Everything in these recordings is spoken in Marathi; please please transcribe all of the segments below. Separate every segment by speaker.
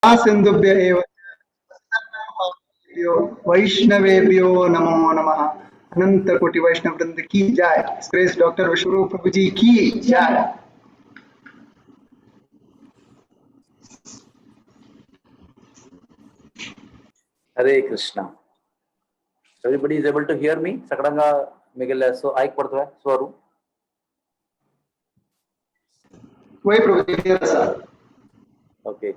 Speaker 1: सिंधुभ्य एव वैष्णवेभ्यो नमो नमः। अनंत कोटि वैष्णव वृंद की जय। श्रेष्ठ डॉक्टर विश्वरूप प्रभु जी की जय।
Speaker 2: Hare Krishna. Everybody is able to hear me? Sakadanga Miguel so आइक पड़ता है स्वरूप.
Speaker 1: वही प्रभु जी सर।
Speaker 2: Okay.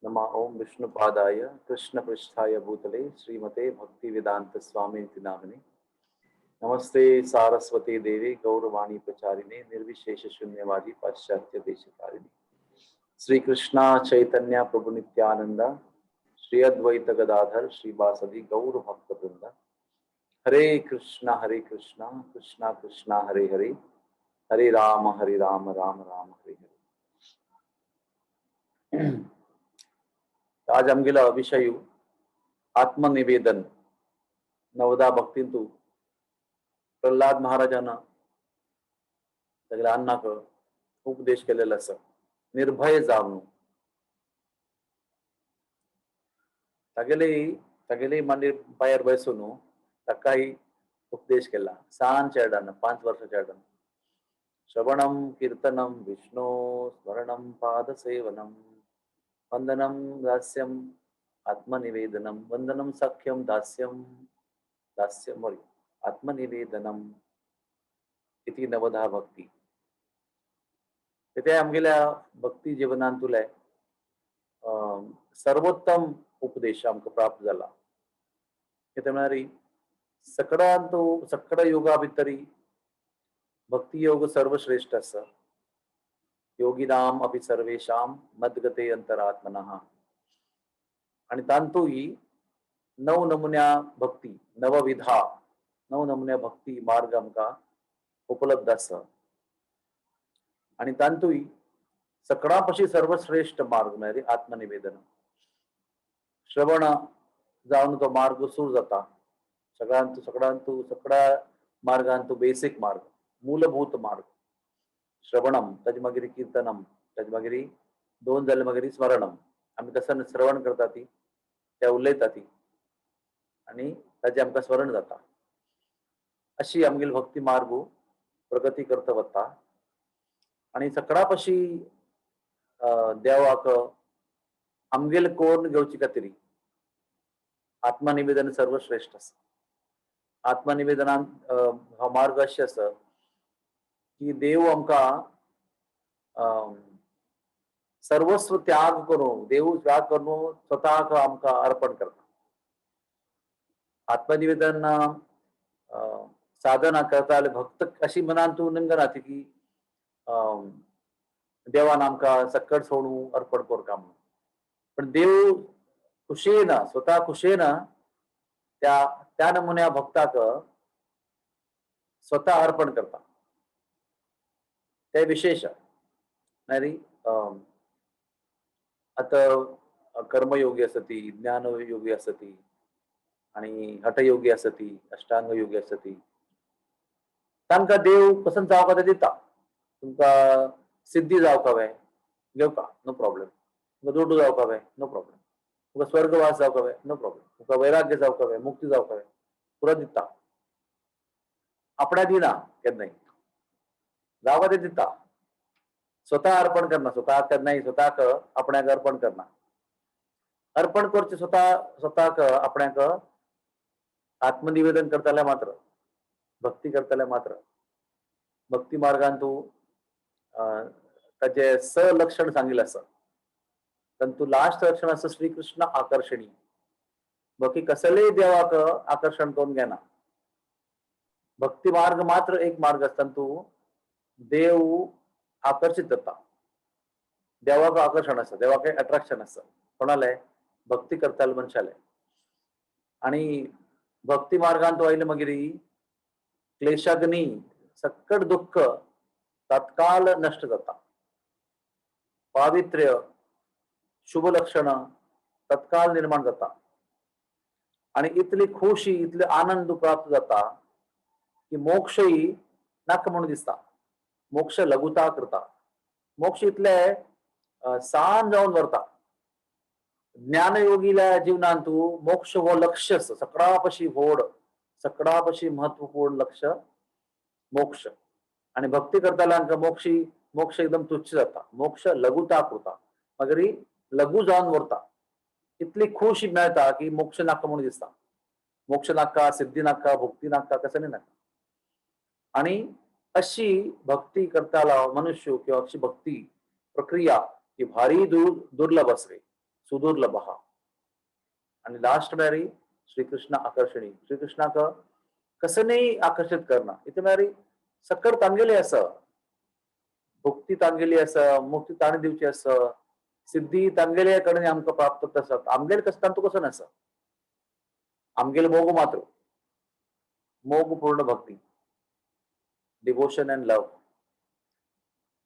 Speaker 2: नमः ओम विष्णु पादाय कृष्ण पृष्ठाय भूतले श्रीमते भक्ति वेदांत स्वामी नामिने नमस्ते सारस्वती देवी गौरवाणी प्रचारिणे निर्विशेष शून्यवादी पाश्चात्य देशकारिणी श्री कृष्णा चैतन्य प्रभु नित्यानंद श्री अद्वैत गदाधर श्रीवासदि गौर भक्त वृंद हरे कृष्णा कृष्णा कृष्णा हरे हरे हरे राम राम राम हरे हरे. आज आमगेला विषय आत्मनिवेदन नवदा भक्तींतू प्रल्हाद महाराजांना सगळ्या अण्णाक उपदेश केलेला असा निर्भय जावून तगेले मांडीर पायार बसून ताकाही उपदेश केला 6 चेडांना 5 वर्षाच्या चेडांना श्रवणम कीर्तनम विष्णु स्मरणम पाद सेवनम वंदनम दास्यम आत्मनिवेदनम वंदनम सख्यम दास्यम दास्यम आत्मनिवेदनम इति नवधा भक्ती. ते आमगेल्या भक्ती जीवनांत तुले सर्वोत्तम उपदेश आमकां प्राप्त जाला. कितें म्हळ्यार सकड योगा भितरी भक्ती योग सर्वश्रेष्ठ आसा. योगिनाम अपि सर्वेषां मद्गते अंतरात्मनः. आणि तांतूय नव नमुन्या भक्ती नवविधा नव नमुन्या भक्ती मार्ग आमकां उपलब्ध आसा. आणि तांतूय सकळां सर्वश्रेष्ठ मार्ग म्हळ्यार आत्मनिवेदन. श्रवण जावन तो मार्ग सुरू जाता. सगळ्या मार्गांतू बेसिक मार्ग मूलभूत मार्ग श्रवणम ताजे मागीर कीर्तनम ताजे मागीर 2 जाले मागीर स्मरणम. आमी कसं श्रवण करता ती ते उलयता ती आणि ताजे आमकां स्मरण जाता. अशी आमगेली भक्ती मार्ग प्रगती करता वता. आणि सकळा देवाक आमगेले कोण घेवची खातीर आत्मनिवेदन सर्वश्रेष्ठ आसा. आत्मनिवेदनांत हो मार्ग अशें आसा की देव आमकां सर्वस्व त्याग करून देव त्याग करून स्वताक आमकां अर्पण करता. आत्मनिवेदन साधना करता जाल्यार भक्त अशी मनान तूं निमगना की देवान आमकां सक्कड सोडून अर्पण करता म्हणून. पण देव खुशेन स्वता खुशेन त्या नमुन्या भक्ताक स्वतः अर्पण करता. ते विशेष म्हळ्यार आता कर्मयोगी असती ज्ञानयोगी असती आणि हठयोगी असती अष्टांग योगी असती. तांकां देव पसंत जावका ते दिता. तुमकां सिद्धी जावका जाय घेवका नो प्रॉब्लेम. तुमकां दोडू जावका जाय नो प्रॉब्लेम. तुमकां स्वर्गवास जावका जाय नो प्रॉब्लेम. तुमकां वैराग्य जावका जाय मुक्ती जावका जाय पुरो दिता. आपणा दिना केन्नाय जावका ते दिता. स्वतः अर्पण करना. स्वतः केन्नाय स्वताक आपणाक अर्पण करना. अर्पण करचे स्वताक आपणाक आत्मनिवेदन करताले मात्र भक्ती करताले मात्र भक्ती मार्गान तूं ताचे लक्षण सांगिल्लें आसा. तू लास्ट लक्षण आसा श्रीकृष्ण आकर्षणी. बाकी कसलेय देवाक आकर्षण करून घेना. भक्ती मार्ग मात्र एक मार्ग आसता. तू देव आकर्षित जाता. देवाक आकर्षण आसा. देवाक अट्रॅक्शन आसा. कोणाले भक्ती करताले मनशाले. आणि भक्ती मार्गान तू आयले मागीर क्लेशाग्नी सक्कड दुःख तत्काल नष्ट जाता. पावित्र्य शुभ लक्षण तत्काल निर्माण जाता. आणि इतली खुशी इतले आनंद प्राप्त जाता की मोक्षही नाका म्हणून दिसता. मोक्ष लघुता करता. मोक्ष इतले सान जावन व्हरता. ज्ञानयोगीला जीवनांत मोक्ष हो लक्ष्य सकळापशी व्हड, सकळापशी महत्वपूर्ण लक्ष मोक्ष. आणि भक्ती करताना मोक्ष एकदम तुच्छ जाता, मोक्ष लघुता करता, मगरी लघु जावन व्हरता. इतली खुशी मेळटा की मोक्ष नाका म्हणून दिसता. मोक्ष नाका, सिद्धी नाका, भुक्ती नाका, कसं नाही नाका. आणि अशी भक्ती करताला मनुष्य किंवा अशी भक्ती प्रक्रिया ही भारी दुर्लभ असते, सुदुर्लभ हा. आणि लास्ट मेरी श्रीकृष्ण आकर्षणी, श्रीकृष्णाक कसं नाही आकर्षित करणं इथे मेरी सकड तांगेली असं, भुक्ती तांगेली असं, मुक्ती ताणी दिवची असं, सिद्धी तांगेल्या कडे आमकां प्राप्त तसं आमगेल कसं तांतू कसं नसं. आमगेल मोग मात्र मोग पूर्ण भक्ती, डिवोशन अँड लव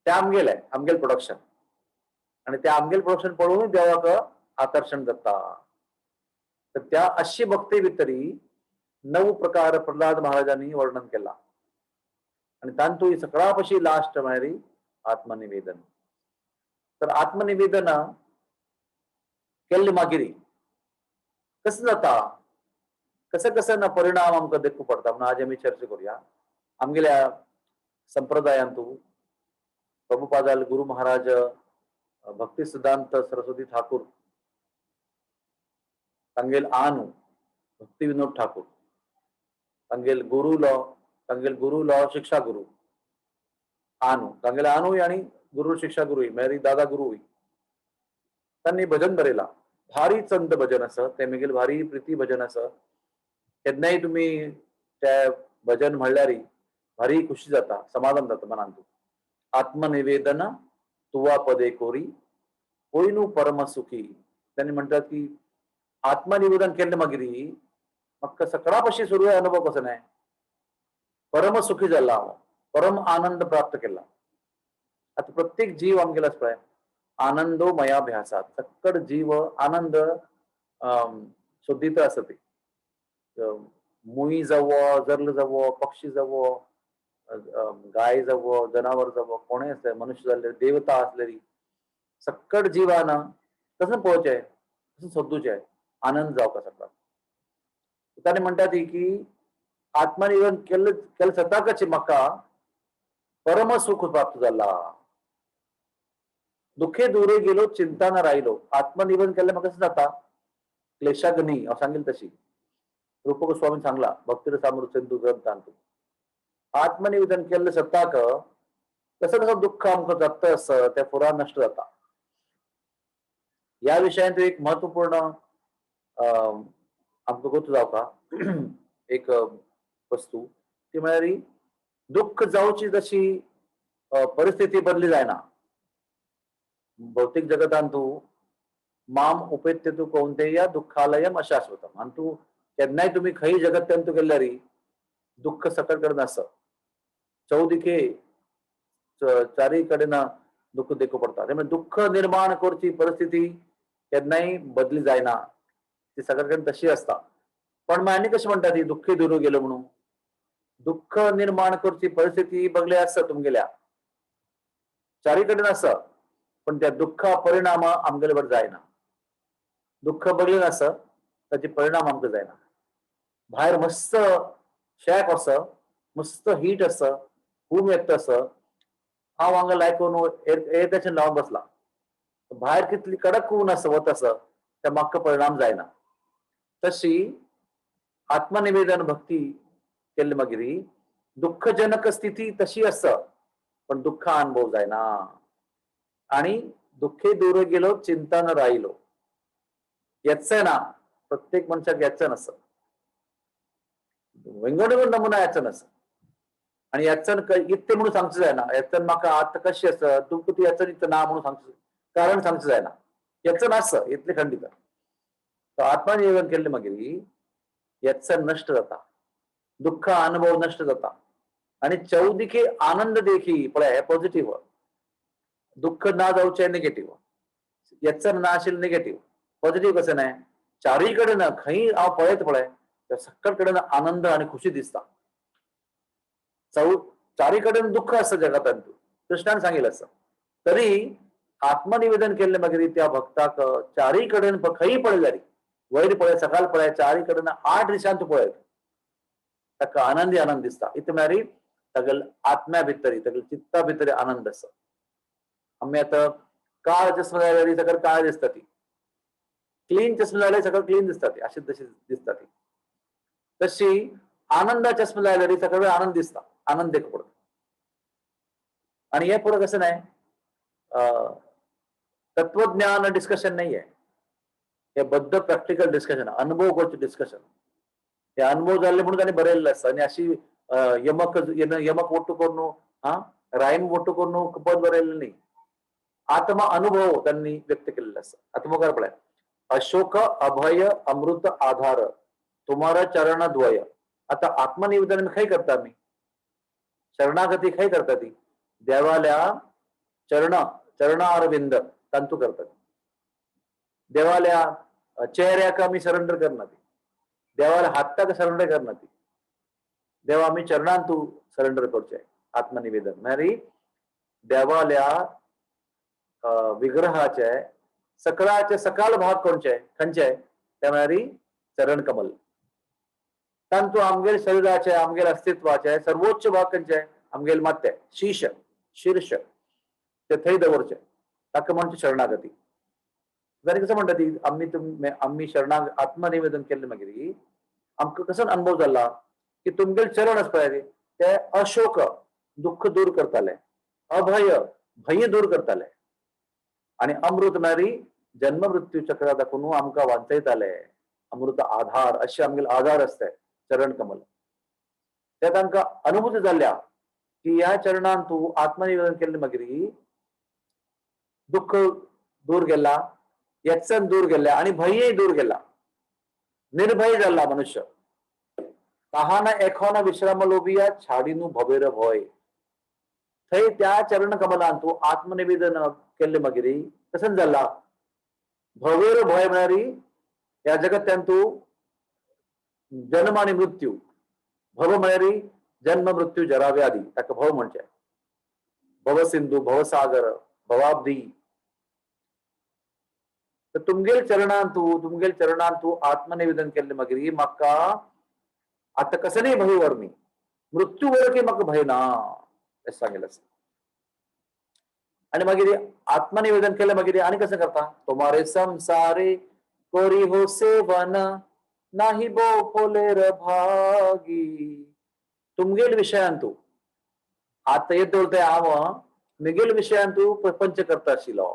Speaker 2: ते आमगेल प्रोडक्शन. आणि त्या आमगेल प्रोडक्शन पळून देवाक आकर्षण जाता. तर त्या अशी भक्ती भितरी 9 प्रकार प्रल्हाद महाराजांनी वर्णन केला. आणि तांतू सगळापशी लास्ट म्हळ्यार आत्मनिवेदन. तर आत्मनिवेदन केल्ले मागिरी कसं जाता, कसं कसं ना परिणाम आमकां देखू पडता म्हणून आज आमी चर्चा करूया. आमगेल्या संप्रदायांत प्रभुपादाल गुरु महाराज भक्ती सिद्धांत सरस्वती ठाकूर, तांगेल आनु भक्ती विनोद ठाकूर, तांगेल गुरु लो शिक्षा गुरु आनु, तांगेल आनुय आणि गुरु शिक्षा गुरुय मेरी दादा गुरुय. त्यांनी भजन बरयला, भारी संत भजन असं, ते मेगेल भारी प्रिती भजन असं. केन्नाय तुम्ही त्या भजन म्हणल्यार भारी खुशी जाता, समाधान जाता मनांत. आत्मनिवेदन तुवा पदे कोरी होईनु परम सुखी. त्यांनी म्हणतात की आत्मनिवेदन केले मागिरी म्हाका सकाळपाशी सुरू अनुभव कसो नाही, परम सुखी जाला, परम आनंद प्राप्त केला. आता प्रत्येक जीव आमगेला पळय आनंदो मया भ्यासात, सक्कड जीव आनंद सोदित असते. मुई जावो, जर्ल जावो, पक्षी जावो, गाय जावो, जनावर जावो, कोणेय असले, मनुष्य जाल्ले, देवता असलेली सक्कड जीवान कसं पळोवचें, कसं सोदूचें, आनंद जावपाक शकता. ताणें म्हणटात की आत्मनिवेदन केलें सदांच म्हाका परम सुख प्राप्त जाला, दुखे दुरे गेलो, चिंता न राहिलो. आत्मनिवेदन केल्लें म्हाका कसं जाता, क्लेशाग्नी हांव सांगिल्लें तशी. रूप गोस्वामीन सांगला भक्तिरसामृत सिंधू ग्रंथांत. आत्मनिवेदन केल्लें सताक कसं कसं दुःख आमकां जाता असं त्या पुराण नष्ट जाता. या विशयात एक महत्वपूर्ण आमकां गोतू जावपा एक वस्तू ती म्हळ्यार दुःख जावची जशी परिस्थिती बदली जायना. भौतिक जगतांत माम उपेत्य तू कौंतेय दुःखालयम अशाश्वतम. आणि तू केन्नाय तुम्ही खंय जगत्यांत गेल्यार दुःख सकट कडेन आसा, चौदिके चारी कडेन दुःख देखू पडता. त्यामुळे दुःख निर्माण करची परिस्थिती केन्नाय बदली जायना, ती सगळ्या कडेन तशी असता. पण आनी कशें म्हणटा ती दुःखी दुरू गेलो म्हणून, दुःख निर्माण करची परिस्थिती बगले आसा तुमगेल्या चारी कडेन आसा, पण त्या दुःखा परिणाम आमगेले बरें जायना. दुःख बगलेन आसा, ताचे परिणाम आमकां जायना. भायर मस्त शेक आसा, मस्त हीट आसा, खूब येता आसा, हांव हांगा लायकून एअर कंडिशन लावन बसला, भायर कितली कडक ऊन आसा, वत आसा, ते म्हाका परिणाम जायना. तशी आत्मनिवेदन भक्ती केल्ले मागिरी दुःखजनक स्थिती तशी आसा, पण दुःख अनुभव जायना. आणि दुःखे दूर गेलो, चिंता न राहिलो. येचना प्रत्येक मनशाक येचन आसा, वेंगडवेगळ नमुना येचन आसा. आणि येचन इतके म्हणून सांगचे जायना, येचन म्हाका आतां कशी आसा, तुमकां ती येचन इतलें ना म्हणून सांगचे, कारण सांगचे जायना. येचन आसा इतले खंडीत. आत्मनिवेदन केल्ले मागिरी येचन नष्ट जाता, दुःख अनुभव नष्ट जाता. आणि चौदिके आनंद देखी पळय, हे पॉझिटिव्ह. दुःख ना जावचें नेगेटिव्ह, येचन ना आशिल्लें नेगेटिव्ह. पॉझिटिव्ह कशें नाही, चारी कडेन खंय हांव पळयत पळय त्या सक्कट कडेन आनंद आणि खुशी दिसता. चारी कडेन दुःख आसा जगातांत, कृष्णान सांगिल्लें आसा. तरी आत्मनिवेदन केले मागीर त्या भक्ताक चारी कडेन खंयी पळय जाली, वयर पळय सकयल पळय चारी कडेन 8 दिशांत तूं पळयत ताका आनंदी आनंद दिसता. इत म्हळ्यार तागेल आत्म्या भितर तागेल चित्ता भितर आनंद आसा. आमी आतां काळ चष्मा लायल्यार सकयल काळ दिसता ती, क्लीन चष्मा लायल्यार सकयल क्लीन दिसता ती, अशी तशी दिसता ती. तशी आनंदा चष्मा लायल्यार सकयल आनंद दिसता, आनंद देख पडतो. आणि हे पुढे कसं नाही, तत्वज्ञान डिस्कशन नाहीये, हे बद्द प्रॅक्टिकल डिस्कशन, अनुभव करचे डिस्कशन. ते अनुभव जाल्ले म्हणून ताणें बरयल्लें आसता. आनी अशी यमक वट्टू करून रायम वट्टू करून पद बरयल्लें न्ही, आत्मा अनुभव त्यांनी व्यक्त केलेला असता. आता मुखार पळय, अशोक अभय अमृत आधार तुम्हारा चरण द्वय. आता आत्मनिवेदन खंय करता आमी, शरणागती खंय करता ती, देवाल्या चरणारविंद तांतू करतात. देवाल्या चेहऱ्याक आमी सरेंडर करना ती, देवाल्या हाताक सरेंडर करना ती, देवा आमी चरणांत तू सरेंडर करचें. आत्मनिवेदन म्हळ्यार देवाल्या विग्रहाचे सकळाचे सकाळ भाग खंयचे ते म्हळ्यार चरण कमल. तांतू आमगेल शरीराचे आमगेल अस्तित्वाचे सर्वोच्च भाग खंयचे, आमगेल माथे शीर्ष ते थंय दवरचे, ताका म्हणचे शरणागती. जाल्यार कसं म्हणटा ती, आम्ही आत्मनिवेदन केले मागीर आमकां कसो अनुभव जाला की तुमगेल चरण आसा पळय ते अशोक दुःख दूर करताले, अभय भय दूर करताले, आणि अमृत म्हळ्यार जन्म मृत्यू चक्रा दाखोवन आमकां वाचयताले. अमृत आधार अशे आमगेले आधार असते चरण कमल. ते तांकां अनुभूती जाल्ल्या की ह्या चरणांत तूं आत्मनिवेदन केले मागीर दुःख दूर गेला, व्यसन दूर गेल्या आणि भयय दूर गेला, निर्भय जाला मनुष्य. ताहाना एखाना विश्राम लोभिया छाडीनु भवेर भय. थंय त्या चरण कमलांत तूं आत्मनिवेदन केले मागीर कसं जाला, भवेर भय म्हळ्यार ह्या जगत्यान तूं जन्म आणि मृत्यू, भव म्हळ्यार जन्म मृत्यू जरा व्याधी, ताका भव म्हणचे. भवसिंधू भवसागर भवाब्दी. तर तुमगेल चरणांत तूं आत्मनिवेदन केले मागीर म्हाका आता कसं नाही भय वर मी, मृत्यू वर की म्हाका भय ना अशें सांगिल्लें आसा. आणि मागीर आत्मनिवेदन केले मागीर आनी कसं करता, तुम्हारे संसारे कोरी हो सेवन नाही बो फोलेर भागी. तुमगेल विशयान तू आता येत उरते हांव मिगेल विशयान तू प्रपंच करता आशिल्लो,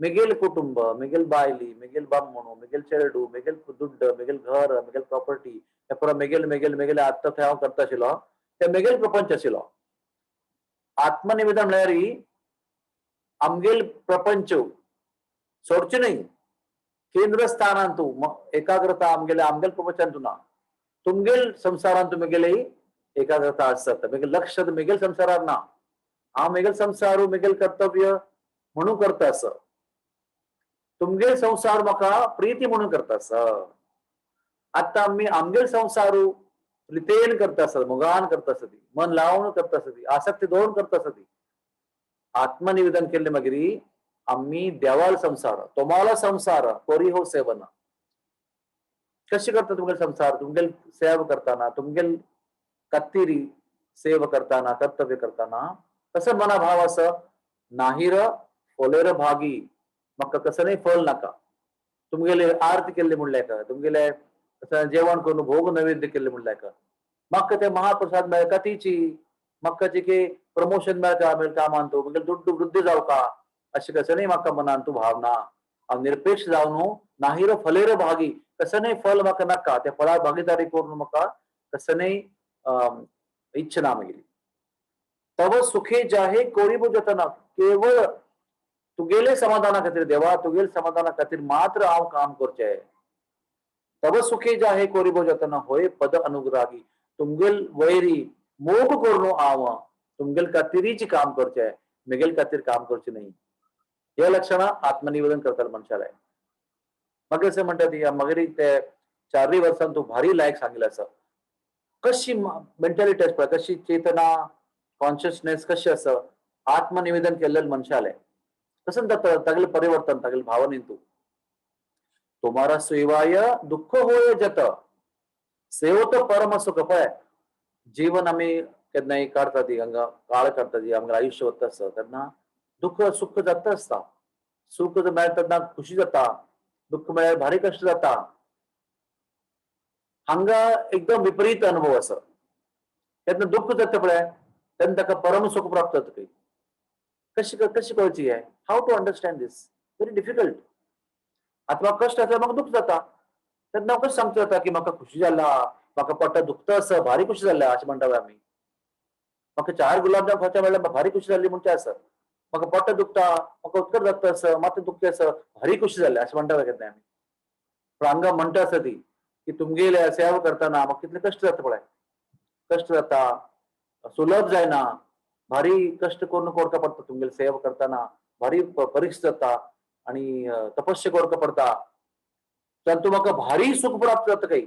Speaker 2: मिगेल कुटुंब, मिगेल बायली, मिगेल बामणो, मिगेल चेडू, मिगेल दुड्ड, मिगेल घर, मिगेल प्रॉपर्टी, हे पुरो मिगेल मिगेल मिगेल आत्ता थंय हांव करता आशिल्लो ते मिगेल प्रपंच आशिल्लो. आत्मनिवेदन म्हळ्यार आमगेल प्रपंच सोडचे न्ही, केंद्र स्थानांत तूं एकाग्रता आमगेल प्रपंचान तू ना, तुमगेल संसारांत तुमगेली एकाग्रता आसता, मिगेल लक्ष मिगेल संसारार ना. हांव मिगेल संसार मिगेल कर्तव्य म्हणून करता आसा, तुमगेल संसार म्हाका प्रीती म्हणून करता आसा. आता आमी आमगेल संसार रितेन करता आसा, मोगान करता आसा ती, मन लावून करता आसा ती, आसक्ती दवरून करता आसा ती. आत्मनिवेदन केले मागीर आम्ही देवाल संसार तुम्हाला संसार कोरी हो सेवन. कशी करता तुमगेल संसार, तुमगेल सेव करताना, तुमगेल कत्तिरी सेव करताना, कर्तव्य करताना कसं मना भाव असं, नाहीर फोलेर भागी, म्हाका कसं नाही फळ नाका. तुमगेले आरती केल्ली म्हणल्यार का, तुमगेले जेवण करून भोग नैवेद्य केल्ले म्हणल्यार का, म्हाका ते महाप्रसाद मेळका तीची, म्हाका जे प्रमोशन मेळका कामान तू म्हणजे दुड्ड वृद्धी जावका अशी कसं नाही म्हाका मनान तू भावना. हांव निरपेक्ष जावन नाहीर फलेर भागी, कसं नाही फल म्हाका नाका, त्या फळा भागीदारी करून म्हाका कसं नाही इच्छा ना मागीर. तव सुखे जाहे कोरीबो जतना, केवळ तुगेले समाधाना खातीर देवा तुगेल समाधाना खातीर मात्र हांव काम करचें. तव सुखे जाहे कोरीबो जतना होय पद अनुग्राही. तुमगेल वैरी मोग करून हांव तुमगेल खातीरीच काम करचें, मिगेल खातीर काम करचें नाही. हे लक्षणां आत्मनिवेदन करता मनशाला. मागीर अशें म्हणटा ती मागीर ते 4 वर्सांत तूं भारी लायक सांगिल्लें आसा. कशी मेंटॅलिटी आसता, कशी चेतना कॉन्शियसनेस कशी आसा, आत्मनिवेदन केल्लेले मनशाले कसं जातं तागेले परिवर्तन तागेले भावनेंतू तुम्हारा सेवाय दुःख होय जत सेवत परम सुख पळय जीवन आम्ही केन्नाय काढता ती हांगा काळ काढता ती आमगे आयुष्य वता आसता तेन्ना दुःख सुख जाता आसता सुख मेळटा तेन्ना खुशी जाता दुःख मेळ्यार भारी कश्ट जाता हांगा एकदम विपरीत अनुभव आसा तेन्ना दुःख जाता पळय तेन्ना ताका परम सुख प्राप्त जाता पळय कशी कशी कळची हे how to understand this very difficult आता म्हाका कश्ट जाता म्हाका दुःख जाता तेन्ना हांव कशें सांगता जाता की म्हाका खुशी जाला म्हाका पोटात दुखता आसा भारी खुशी जाल्या अशें म्हणटा आमी म्हाका 4 गुलाब जाम खावचे मेळ्ळे भारी खुशी जाल्ली म्हणचे आसा म्हाका पोटात दुखता म्हाका उदकाट जाता आसा माथें दुखी आसा भारी खुशी जाल्या अशें म्हणटा केन्नाय आमी पण हांगा म्हणटा आसा ती की तुमगेले सेवा करतना म्हाका कितले कश्ट जाता पळय कश्ट जाता सुलभ जायना भारी कश्ट करून करता पडटा तुमगेली सेवा करतना भारी परीक्षा जाता आणि तपस्या करता पडता परंतु म्हाका भारी सुख प्राप्त जाता काही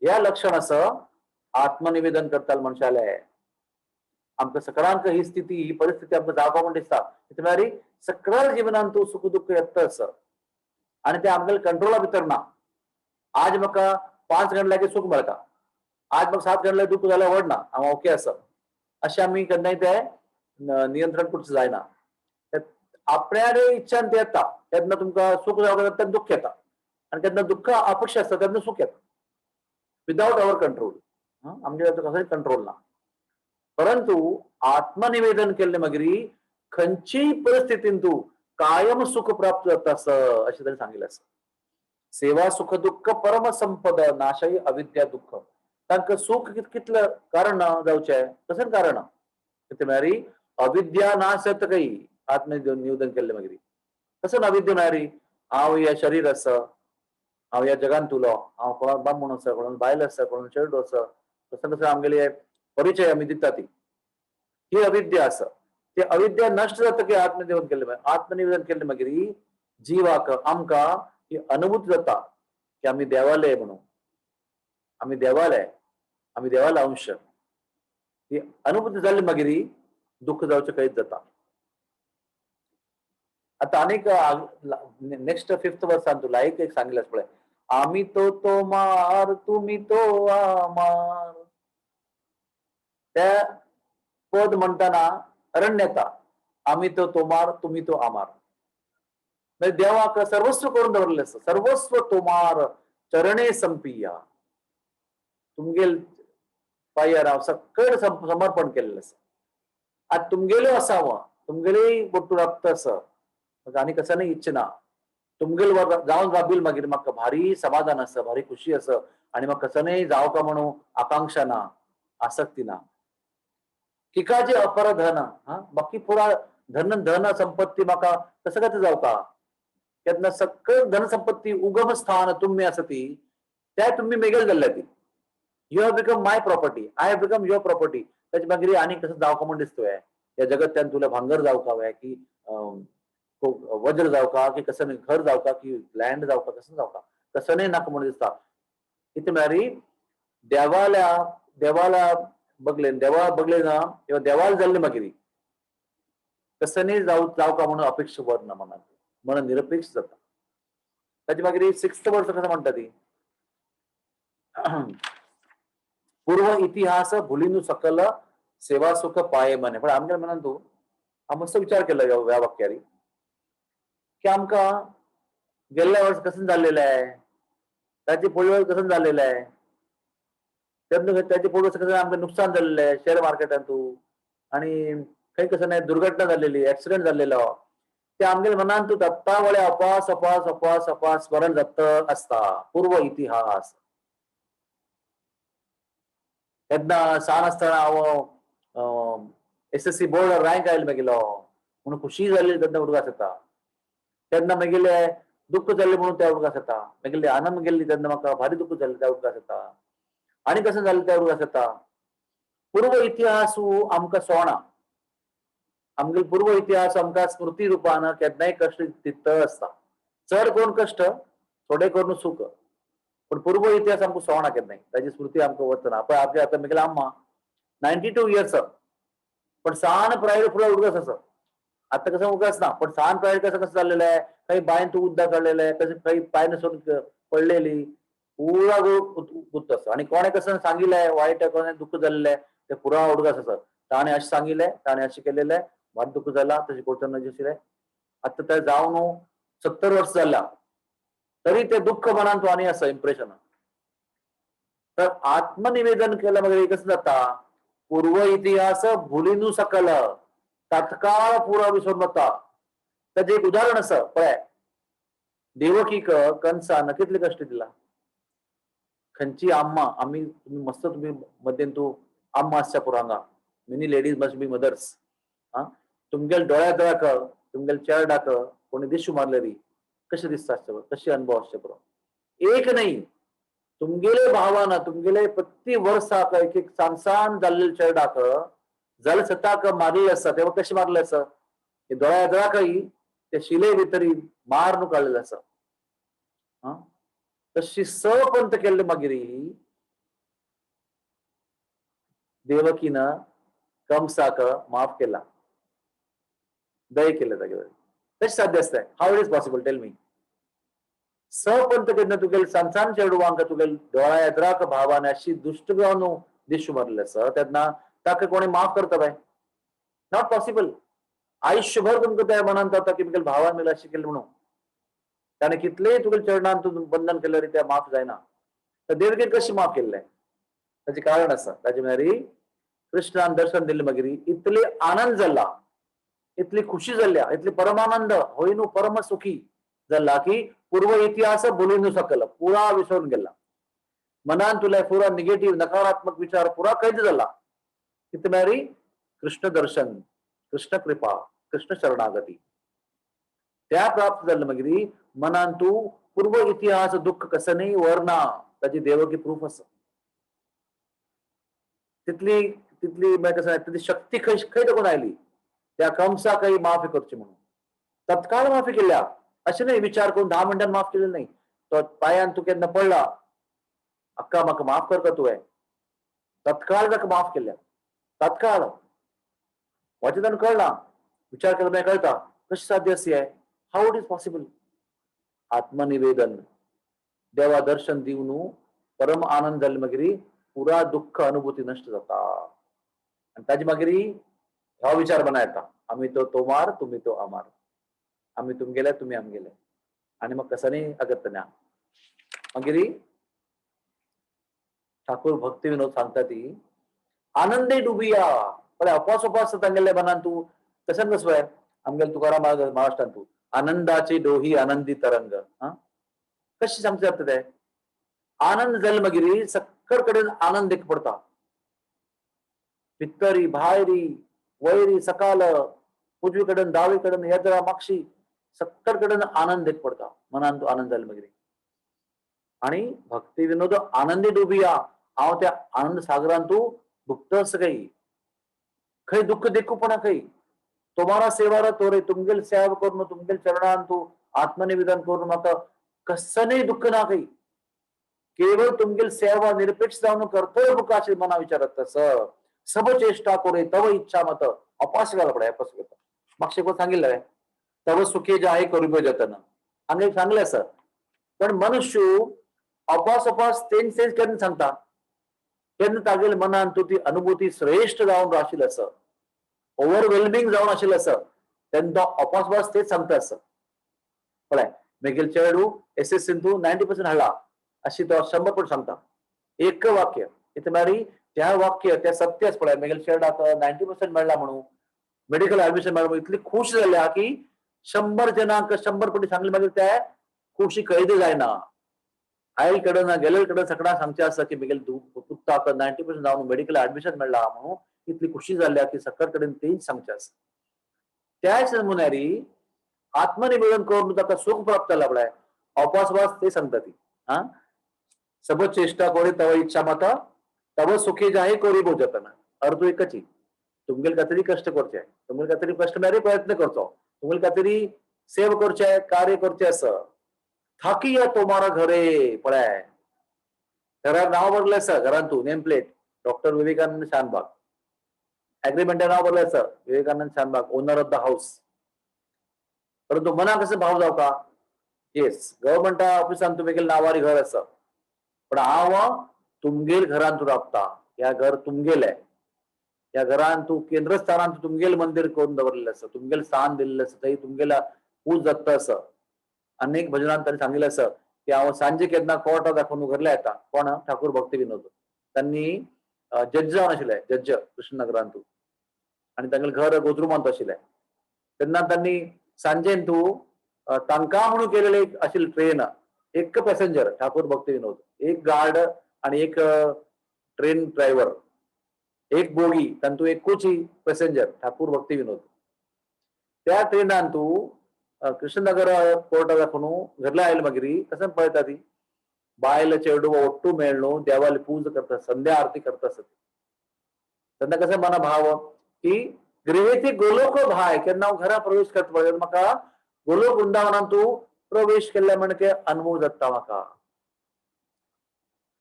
Speaker 2: या लक्षण असं आत्मनिवेदन करताल मनशाले आमकां सगळ्यांक ही स्थिती ही परिस्थिती आमकां जावपा म्हण दिसता म्हळ्यार सगळ्या जिवनांत तूं सुख दुःख येता आसा आणि ते आमगेल्या कंट्रोला भितर ना आज म्हाका 5 घंटलागे सुख मेळटा आज म्हाका 7 घंटलागे दुःख जाल्यार व्हडना हांव ओके आसा अशें आमी केन्नाय ते नियंत्रण करचें जायना आपल्या इच्छान ते येता तेन्ना तुमकां सुख जावं तेन्ना दुःख येता आणि केन्ना दुःख अपेक्षा आसता तेन्ना सुख येता विदाउट अवर कंट्रोल आमच्या कसंय कंट्रोल ना परंतु आत्मनिवेदन केल्ले मागीर खंयचीय परिस्थितीन तूं कायम सुख प्राप्त जाता अशें ताणें सांगिल्लें आसा सेवा सुख दुःख परम संपद नाशय अविद्या दुःख तांकां सुख कितलें कारण जावचें कसं कारण कितें म्हळ्यार अविद्या नाश जाता काही आत्मनिवेदन केल्ले मागीर कसं अविद्या म्हळ्यार हांव हे शरीर आसा हांव ह्या जगान तुलो हांव कोणाक बामण आसा कोणाक बायल आसा कोणाक चेडूं आसा कसं कसं आमगेले परिचय आमी दिता ती ही अविद्या आसा ती अविद्या नष्ट जाता की आत्मनिवेदन केल्ले मागीर जिवाक आमकां ही अनुभूती जाता की आमी देवाले म्हणून आमी देवाले अंश ही अनुभूती जाल्ली मागीर दुःख जावचें कांयच जाता आता अनेक नेक्स्ट 5th वर्सान तुला एक सांगितलं पळय आम्ही तो मार तुम्ही तो आमार त्या पद म्हणताना अरण्य येता आम्ही तो मार तुम्ही तो आमार म्हणजे देवाक सर्वस्व करून दवरलें आसा सर्वस्व तोमार चरणे संपिया तुमगेल पायार हांव सकयल समर्पण केल्लें आसा आज तुमगेल्यो असावं तुमगेली बोट्टू रक्त आसा आनी कसानय इच्छा ना तुमगेल जावन राबील मागीर म्हाका भारी समाधान आसा भारी खुशी आसा आनी म्हाका कसानय जावका म्हणून आकांक्षा ना आसक्ती ना किकाचे अपर धन बाकी पुरा धन संपत्ती म्हाका कसं काय जावका केन्ना सकयल धन संपत्ती उगम स्थान तुम्ही आसा ती त्या तुम्ही मेगेल जाल्ल्या ती you have become my property I have become your property त्याच्या मागीर आनी कसं जावका म्हण दिसतोय या जगत्यान तुला भांगर जावका वय की वज्र जावका की कसं घर जावका की लँड जावका कसं जावका कसं नाही नाका म्हणून दिसता इथे म्हळ्यार देवाला बगले देवा बगले ना किंवा देवाल जाल्ले मागीर कसं नाही जावका म्हणून अपेक्षा वरना मनात मन निरपेक्ष जाता ताचे मागीर 6th वर्स कसं म्हणटा ती पूर्व इतिहास भुलिनू सकल सेवा सुख पाये मने पण आमच्या मनात तू हांव मस्त विचार केलो ह्या वाक्यारी की आमकां गेल्ल्या वर्स कसं जाल्लेलं आहे ताची पळय कसं जाल्लेलं आहे तेन्ना त्याचे पळय कसं आमकां नुकसान जाल्लें आहे शेअर मार्केटांतू आणि खंय कसं नाही दुर्घटना जाल्लेली ऍक्सिडेंट जाल्लेलो ते आमगेल्या मनान तू दत्ता वळे अपास स्मरण जात आसता पूर्व इतिहास तेन्ना सान आसतना हांव SSC बोर्ड रँक आयलो मागेलो म्हणून खुशी जाल्ली तेन्ना उडगास येता तेन्ना मागेले दुःख जाल्लें म्हणून त्या उडगास येता मागेली आनंद गेल्ली तेन्ना म्हाका भारी दुःख जाल्लें त्या उडगास येता आनी कसं जाल्लें त्या उडगास येता पूर्व इतिहास आमकां सोना आमगे पूर्व इतिहास आमकां स्मृती रुपान केन्नाय कश्ट दित आसता चड करून कश्ट थोडे करून सुख पण पूर्व इतिहास आमकां सोना केन्नाय ताची स्मृती आमकां वचना पळय आपल्या आतां म्हगेली अम्मा 92 इयर्स पण सान प्रायड फुला उडगस असं आता कसं उगाच ना पण सान प्रायड कसं चाललेलं आहे काही बायन तू उद्धा काढलेलं आहे कसं काही पाय नसून पडलेली पुरा गुत्त असं आणि कोणे कसं सांगितलंय वाईट कोणी दुःख झालेलं आहे ते पुरा उडगास असं ताणे अशी सांगितलंय ताणे अशी केलेलं आहे भात दुःख झाला तशी कोचन जशी आहे आता त्या जाऊन 70 वर्ष झाला तरी ते दुःख मनात आणि असं इम्प्रेशन तर आत्मनिवेदन केलं म्हणजे कसं जाता पूर्व इतिहास भुलीनू सकल तात्काळ पुरा विसरून जाता त्याचे एक उदाहरण असं पळय देवकी कंसा नक्कीतले कष्ट दिला खंची आम्मा आम्ही तुम्ही मस्त तुम्ही मध्ये तू आम्मा असच्या पुरांगा many ladies must be mothers हा तुमगेल डोळ्या डोळ्याक तुमगेल चेहरा डाक कोणी दिशू मारलेली कशी दिसतात कशी अनुभव असते पुरा एक नाही तुमगेले भावानं तुमगेले प्रति वर्षाक एक एक सांसान जाल्लेले चेहराक जल सताक मारलेलं असतं तेव्हा कशी मारले असं हे डोळ्या डोळ्याकही त्या शिले भितरी मारून काढलेलं असं हा तशी सपंत केले मागिरी देवकीनं कंसाक माफ केला दय केलं जागेवर कशी साध्य असतंय how it is possible tell me सपंत केलं तुगेल संसान चेडवांक तुगेल डोळा एद्राक भावाने अशी दुष्ट गावनो दिशू मारले असं त्यांना ताका कोणी माफ करता बाय नॉट पॉसिबल आयुष्यभर तुमचं त्या मनात होता की मुगेल भावान मला अशी केलं म्हणून त्याने कितले तुगेल चरणांत बंधन केलं रे त्या माफ जायना तर देवगीत कशी माफ केलंय त्याचे कारण असं ताजी म्हणारी कृष्णान दर्शन दिले मागिरी इतले आनंद झाला इतली खुशी झाल्या इतली परमानंद होईनु परम सुखी झाला की पूर्व इतिहास बोलून सकल पुरा विसरून गेला मनान तुला पुरा निगेटिव्ह नकारात्मक विचार पुरा कैद झाला किती मारी कृष्ण दर्शन कृष्ण कृपा कृष्ण शरणागती त्या प्राप्त झालं मगिरी मनान तू पूर्व इतिहास दुःख कसं नाही वर्णा त्याची देवकी प्रूफ असं तिथली तिथली कसं तिथली शक्ती खै दाखवून आली त्या कंसा काही माफी करची म्हणून तत्काळ माफी केल्या असे नाही विचार करून 10 मिनिटांत माफ केलेलं नाही तो पायान तू केन्ना पडला अक्का म्हाका माफ कर का तू आहे तत्काळ ताका माफ केल्या तत्काळ वाचे ताणें कळला विचार केला मागीर कळटा कशी साध्य अशी आहे हाऊ इट इज पॉसिबल आत्मनिवेदन देवा दर्शन दिवन परम आनंद जाले मागिरी पुरा दुःख अनुभूती नष्ट जाता आणि ताजी मागिरी हो विचार बना येता आम्ही तो तोमार तुम्ही तो आमार आम्ही तुमगेले तुम्ही आमगेले आणि मग कसं नाही अगत्य ना मागिरी ठाकूर भक्ती विनोद सांगता ती आनंदे डुबिया पण अपास उपास तांगेले बनान तू तसं कसं आहे आमगेल तुकाराम महाराष्ट्रात तू आनंदाची डोही आनंदी तरंग हा कशी सांगता येतं ते आनंद जन्मगिरी सक्कडकडे आनंद एक पडता भित्तरी भायरी वैरी सकाल उजवीकडून डावीकडून यद्रा मागशी सक्कडकडून आनंद एक पडता मनान तू आनंद जन्मगिरी आणि भक्ती विनोद आनंदी डुबिया हांव त्या आनंद सागरान तू डुबतस काही खंय दुःख देखू पण काही तुम्हारा सेवार तोरे तुमगेल सेवा करून तुमगेल चरणान तू आत्मनिवेदन करून म्हाका कसं नाही दुःख ना काही केवळ तुमगेल सेवा निरपेक्ष जाऊन कर्तव्य मुखाचे मना विचारत तसं सब चेष्टा करे तव इच्छा मत अपास घाला पडे अपास घेता मागचे कोण सांगितलंय तव सुखे जे आहे करू जतन हांगे सांगले सर पण मनुष्य अपास अपास तेच केन्ना सांगता केन्ना तागेल मनान तू ती अनुभूती श्रेष्ठ जाऊन राशील असं ओव्हरवेल्मिंग जाऊन असेल असं तेन्ना अपास अपास तेच सांगता असं पळय मेगेल चेडू एसएस तू 90% हाडला अशी तो 100% सांगता एक वाक्य इथे मारी त्या वाक्य त्या सत्यच पळय मेगेल चेडाक 90% मेळला म्हणून मेडिकल ऍडमिशन मेळ्ळा म्हणून इतली खुश जाल्या की 100 जणांक 100 सांगले मागीर त्या खुशी कैद जायना आई कडून गेलेल कडे सगळ्या सांगचे असं की मेगेल तू पुत्ताक 90% जाऊन मेडिकल ऍडमिशन मेळ्ळा म्हणून इतली खुशी जाल्या की सक्कर कडेन तेच सांगचे असं त्याच नमुन्यारी आत्मनिवेदन करून ताका सुख प्राप्त जाला पळय अपासवास ते सांगता ती हा सब चेष्टा करे तव इच्छा माता तव सुखी जाहे कोरी बोजतना अर्थ एकच तुमगेल कातरी कष्ट करचे तुमगेल कातरी कष्ट मेरे प्रयत्न करचो तुमगेल कातरी सेव करचे कार्य करचे असं थाकी या तुम्हारा घरे पळय घरात नाव बरले असं घरान तू name plate doctor Vivekanand Shanbhag ऍग्रीमेंटा नाव बरलं असं Vivekanand Shanbhag owner of the house. परंतु मना कसं भाव जाव का येस गव्हर्नमेंटा ऑफिसान तुमगेल नावारी घर असं पण हांव तुमगेल घरान तू राबता या घर तुमगेल आहे या घरान तू केंद्रस्थानान तू तुमगेल मंदिर करून दवरलेलं असं तुमगेल स्थान दिलेलं असं थंय तुमगेला पूज जाता असं. अनेक भजनांत त्यांनी सांगितलं असं की हांव सांजे केन्ना कोर्टा दाखवून घरला येता कोण ठाकूर भक्ती विनोद त्यांनी जज जावन आशिल्ले जज कृष्णनगरान तू आणि तांगेलें घर गोद्रुमांत आशिल्लें तेन्ना त्यांनी सांजेन तू तांकां म्हणून केलेले एक आशिल्ली ट्रेन एक पॅसेंजर ठाकूर भक्ती विनोद एक गार्ड आणि एक ट्रेन ड्रायव्हर एक बोगी तातू एकूच पॅसेंजर ठाकूर भक्ती विनोद त्या ट्रेनान तू कृष्णनगर कोर्टा दाखवून घरला आयल मागीर कसं पळयता ती बायल चेडू ಒಟ್ಟು मेळणू देवाली पूज करता संध्या आरती करता असत तेन्ना कशें मना भाव की ग्रेवेची गोलोक भाय केन्ना हांव घरा प्रवेश करता पळय म्हाका गोलोक वृंदावनान तू प्रवेश केल्ल्या म्हणजे अनुभव जाता म्हाका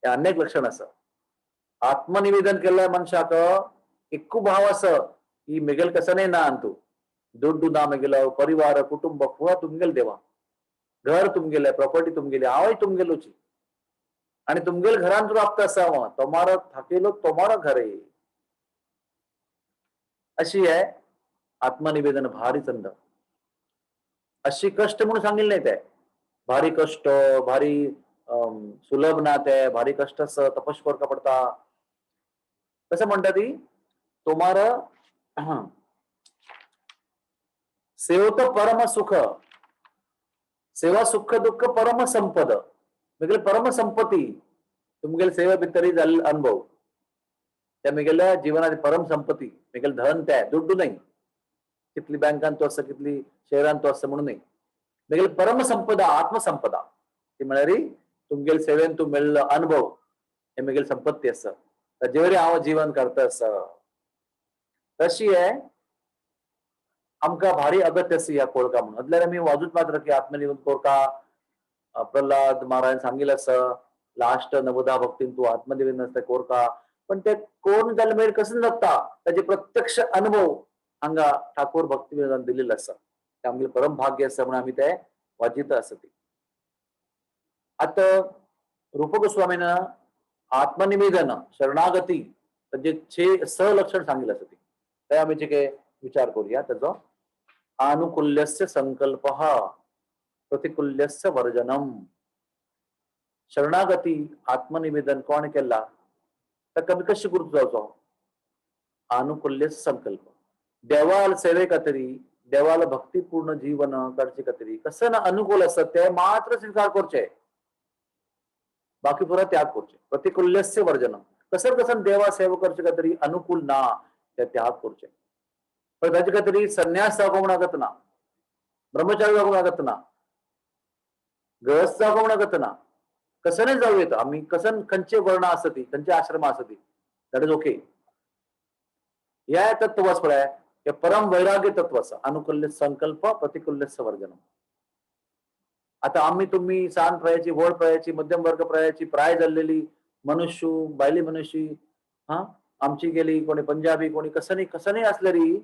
Speaker 2: हे अनेक लक्षण आसा. आत्मनिवेदन केल्ल्या मनशाक एकू भाव आसा की मेगेल कसं ना तू ದುಡ್ಡು ನಾ ಮೆಗೆಲ ಪರಿವಾರ ಕುಟುಂಬ ಪೂರ तुमगेल देवा घर तुमगेले प्रॉपर्टी तुमगेली हांवय तुमगेलोची आणि तुमगेल घरान तू राबता आसा तोमारो थाकेलो तोमारो घर आहे अशी आहे आत्मनिवेदन भारी चंद अशी कष्ट म्हणून सांगितले नाही ते भारी कष्ट भारी सुलभ ना ते भारी कष्ट तपश करता पडता कसं म्हणता ती तोमार सेवत परम सुख सेवा सुख दुःख परम संपद मेगेल परम संपत्ती तुमगेल सेवा भितर जाल्ले अनुभव त्या मेगेल्या जीवनाची परम संपत्ती मेगेल धन त्या दुड्डू नाही कितली बँकान तो आसा कितली शहरान तो आसा म्हणून नाही मेगेल परम संपदा आत्मसंपदा ती म्हळ्यार तुमगेल सेवेन तू मेळ्ळो अनुभव हे मेगेल संपत्ती आसा ताजेवरी हांव जीवन करता आसा तशी आहे आमका भारी अगत्य आसा ह्या कोळका म्हणून अदल्यार आमी वाजूच मात्र की आत्मनिवेदन कोरका प्रल्हाद महाराज सांगिल्लें आसा लास्ट नवदा भक्तीन तू आत्मनिवेदन आसता कोरका पण ते कोण जाले मागीर कसं जाता ताजे प्रत्यक्ष अनुभव हांगा ठाकूर भक्ती विनोदान दिलेलो आसा ते आमगेलें परम भाग्य आसा म्हणून आमी ते वाजिता आसा ती. आता रूप गोस्वामीन आत्मनिवेदन शरणागती ताजे 6 लक्षण सांगिल्ले आसा ती ते आमी जे विचार करूया त्याचो अनुकूल्यस्य संकल्प प्रतिकूल्यस्य वर्जनम शरणागती आत्मनिवेदन कोण केला तर कमी कशी गुरुत जावचो अनुकूल्य संकल्प देवाल सेवे खातीर देवाला भक्तीपूर्ण जीवन करचे खातीर कसं ना अनुकूल असत ते मात्र स्वीकार करचे बाकी पुरा त्याग करचे प्रतिकूल्यस्य वर्जनम कसं कसं देवा सेवा करचे खातीर अनुकूल ना ते त्याग करचे पण ताजे खातीर संन्यास जावंक लागत ना ब्रह्मचारी जावंक लागत ना गृहस्थ जावंक लागत ना कसं नाही जाऊ येतं आम्ही कसं खंयचे वर्ण आसत खंयचे आश्रम आसत दॅट इज ओके या तत्व पळय हे परम वैराग्य तत्व आसा अनुकूल्य संकल्प प्रतिकूल्य वर्जनम. आता आम्ही तुम्ही सान प्रायाची व्हड प्रायाची मध्यम वर्ग प्रायाची प्राय जाल्लेली मनुष्य बायली मनुष्य आमची गेली कोणी पंजाबी कोणी कसं नाही असलेली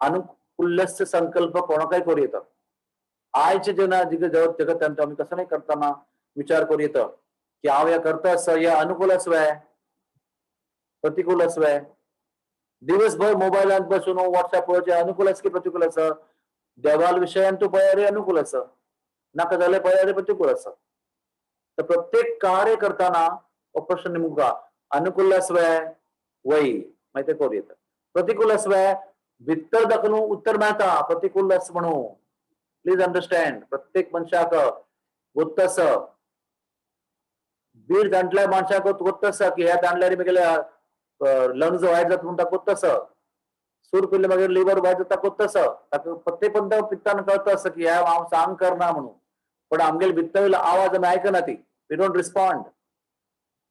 Speaker 2: अनुकूल्यस्य संकल्प कोणाकाय करू येतं आयचे जगत त्यांचं आम्ही कसं नाही करताना विचार करू येतं की हांव या करता असं या अनुकूल असवय प्रतिकूल असवय दिवसभर मोबायलात बसून व्हॉट्सअपवरचे अनुकूल आस की प्रतिकूल असं देवाल विशयान तू पळयारे अनुकूल असं नाका जाल्यार पळयारे प्रतिकूल असं तर प्रत्येक कार्य करताना हो प्रश्न नेमका अनुकूल असवय वय माहिती करू येतं प्रतिकूल असवय भितर दाखवून उत्तर मेळटा प्रतिकूल अस म्हणून प्लीज अंडरस्टँड प्रत्येक मनशाक गोत्त आस बीड जाणट्या मनशाक गोत्त आसा की ह्या जाणल्यार मागीर लंग्स वायट जाता म्हणटा गोत्त आसा सूर पिल्ले मागीर लिव्हर वायट जाता गोत्त आसा ताका प्रत्येक पंत पित्तान कळटा आसा की ह्या हांव सांग करना म्हणून पण आमगेले भितर वयलो आवाज आमी आयकना ती we don't respond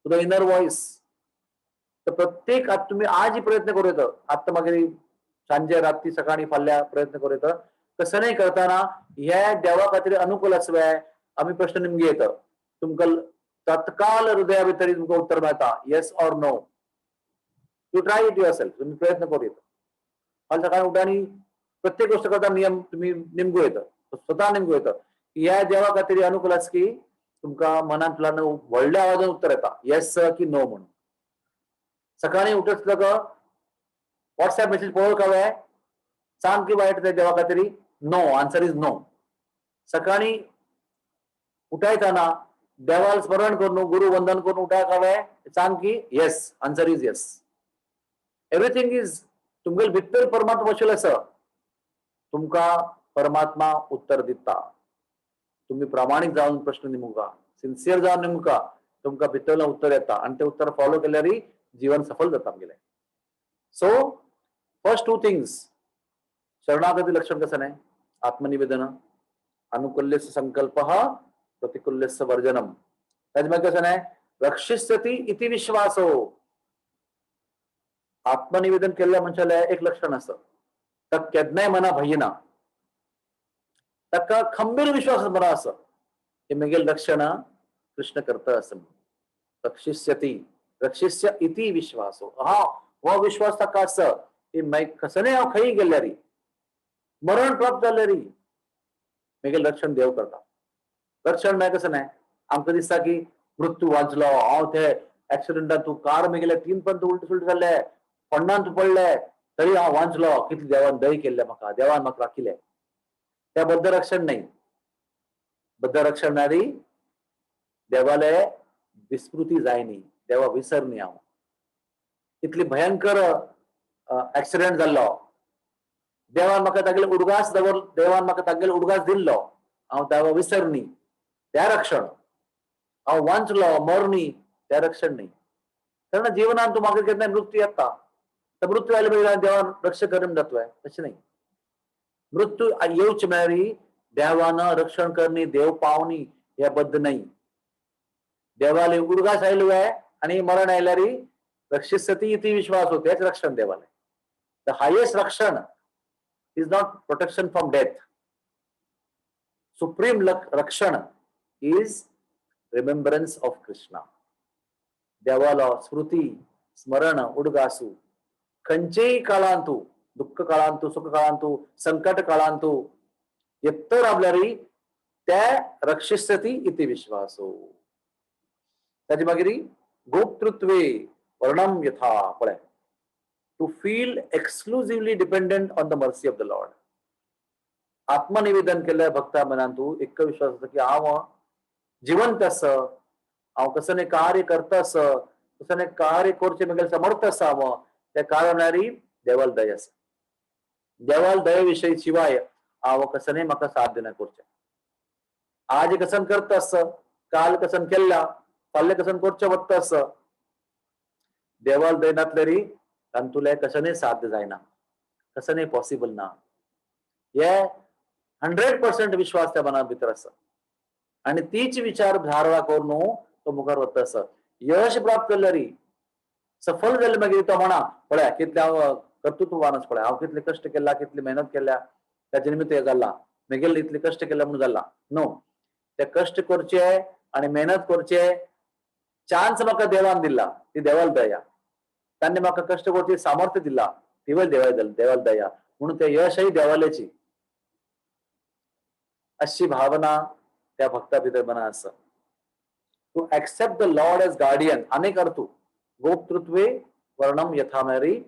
Speaker 2: to the inner voice. तर प्रत्येक आता तुम्ही आज प्रयत्न करू येतं आता मागीर सांजे रात्री सकाळी फाल्या प्रयत्न करू येतं कसं नाही करताना ह्या देवा खातीर अनुकूल असवय आम्ही प्रश्न निमगे येतं तुमकां तत्काल हृदया भितर तुमकां उत्तर मेळटा yes or no you try it yourself तुम्ही प्रयत्न करू येतं काल सकाळी उठानी प्रत्येक गोष्ट करता नियम तुम्ही निमगू येतं स्वतः निमगू येतं की ह्या देवा खातीर अनुकूल आसा की तुमका मनांतल्यान व्हडल्या आवाजान उत्तर येता येस की नो म्हणून. सकाळी उठत व्हॉट्सएप मेसेज पळोवंक हांवें सांग की वायट ते देवा खातीर नो आन्सर इज नो. सकाळी उठायताना देवाला स्मरण करून गुरु वंदन करून उठायक हांवें सांग की yes answer is yes. Everything is तुमगेले भितर परमात्मा बशिल्लो आसा. तुमकां परमात्मा उत्तर दिता. तुम्ही प्रामाणीक जावन प्रश्न निमुका सिन्सियर जावन निमुका तुमकां भितरलं उत्तर येता आणि ते उत्तर फॉलो केल्यार जीवन सफल जाता आमगेलें. सो फर्स्ट टू थिंग्स शरणागती लक्षण कसं नाही आत्मनिवेदन अनुकूल्यस्य संकल्प प्रतिकूल्यस्य वर्जनम. ताजे मागीर कसं नाही रक्षिष्यति इति विश्वासो. आत्मनिवेदन केल्ल्या मनशाला एक लक्षण असतं ताका केन्नाय मना भंय ना. ताका खंबीर विश्वास बरो आसा की म्हगेल रक्षण कृष्ण करता असं. रक्षिष्यति रक्षिष्य इति विश्वासो. हा हो विश्वास ताका आसा की कसं हांव खंय गेल्यार मरण प्राप्त जाल्यार म्हगेल रक्षण देव करता. रक्षण मागीर कसं नाही आमकां दिसता की मृत्यू वाचलो हांव ते एक्सिडेंटान तूं कार म्हगेले 3 पण उलट सुलट जाल्ले फोंडान तूं पडले तरी हांव वाचलो कितले देवान दय केल्ले म्हाका देवान म्हाका राखिले. त्या बद्द रक्षण नाही. बद्द रक्षण नारी देवाले विस्मृती जायनी देवा विसरनी हांव. इतली भयंकर एक्सिडेंट जाल्लो देवान म्हाका तागेले उडगास देवान म्हाका तागेले उडगास दिल्लो हांव देवा विसरनी त्या रक्षण. हांव वांचलो मरनी त्या रक्षण नाही. कारण जीवनात तूं म्हाका केन्ना मृत्यू येता तर मृत्यू आयले पयलीं देवान रक्षण करून जातोय तशें नाही. मृत्यू येवचे म्हळ्यार देवान रक्षण करणी देव पावनी हे बद्द नाही. देवाले उडगास आयलो आणि मरण आयल्यार रक्षिष्यति इति विश्वास हो तेच रक्षण देवाले. द हायेस्ट रक्षण is not protection from death. Supreme Rakshana is remembrance of Krishna. देवाला स्मृती स्मरण उडगासू खंयचेय काळांतू दुःख काळांतू सुख काळांतू संकट काळांतू येत्तर रावल्यार ते रक्षिष्यति इति विश्वासो. ताजे मागीर गोप्तृत्वे वर्णम यथा पळय to feel exclusively dependent on the mercy of the Lord. आत्मनिवेदन केल्या भक्ता मनांतू एक विश्वास असतो की हांव जिवंत आसा हांव कसं कार्य करता आसा कसं कार्य करचे म्हगेले समर्थ आसा हांव त्या कारणारी देवाल दय आसा. देवाल दये विशयी शिवाय हांव कसं म्हाका साध्य ना करचें. आज कसन करता आसा काल कसन केल्ल्या फाल्यां कसन करचें वता आसा देवाल दय नातल्यार तुला कसं साध्य जायना कसं पॉसिबल ना. हे 100% विश्वास त्या मना भितर आसा आणि तीच विचार धारणा करून तो मुखार वता आसा. यश प्राप्त केल्यार सफल जाले मागीर तो म्हणा पळय कितले हांव कर्तृत्ववान आसा पळय हांव कितले कश्ट केला कितली मेहनत केल्या त्याच्या निमित्त हे जाल्ला म्हगेले इतले कश्ट केल्या म्हणून जाल्ला. नो ते कश्ट करचे आणि मेहनत करचे चान्स म्हाका देवान दिला ती देवाल दया. त्यांनी म्हाका कष्ट करचे सामर्थ्य दिला ती देवाल दया म्हणून ते यशही देवालेची अशी भावना त्या भक्ता भितर मना आसा. To accept the Lord as guardian अनेक अर्थ गोप्तृत्वे वर्णम यथा म्हळ्यार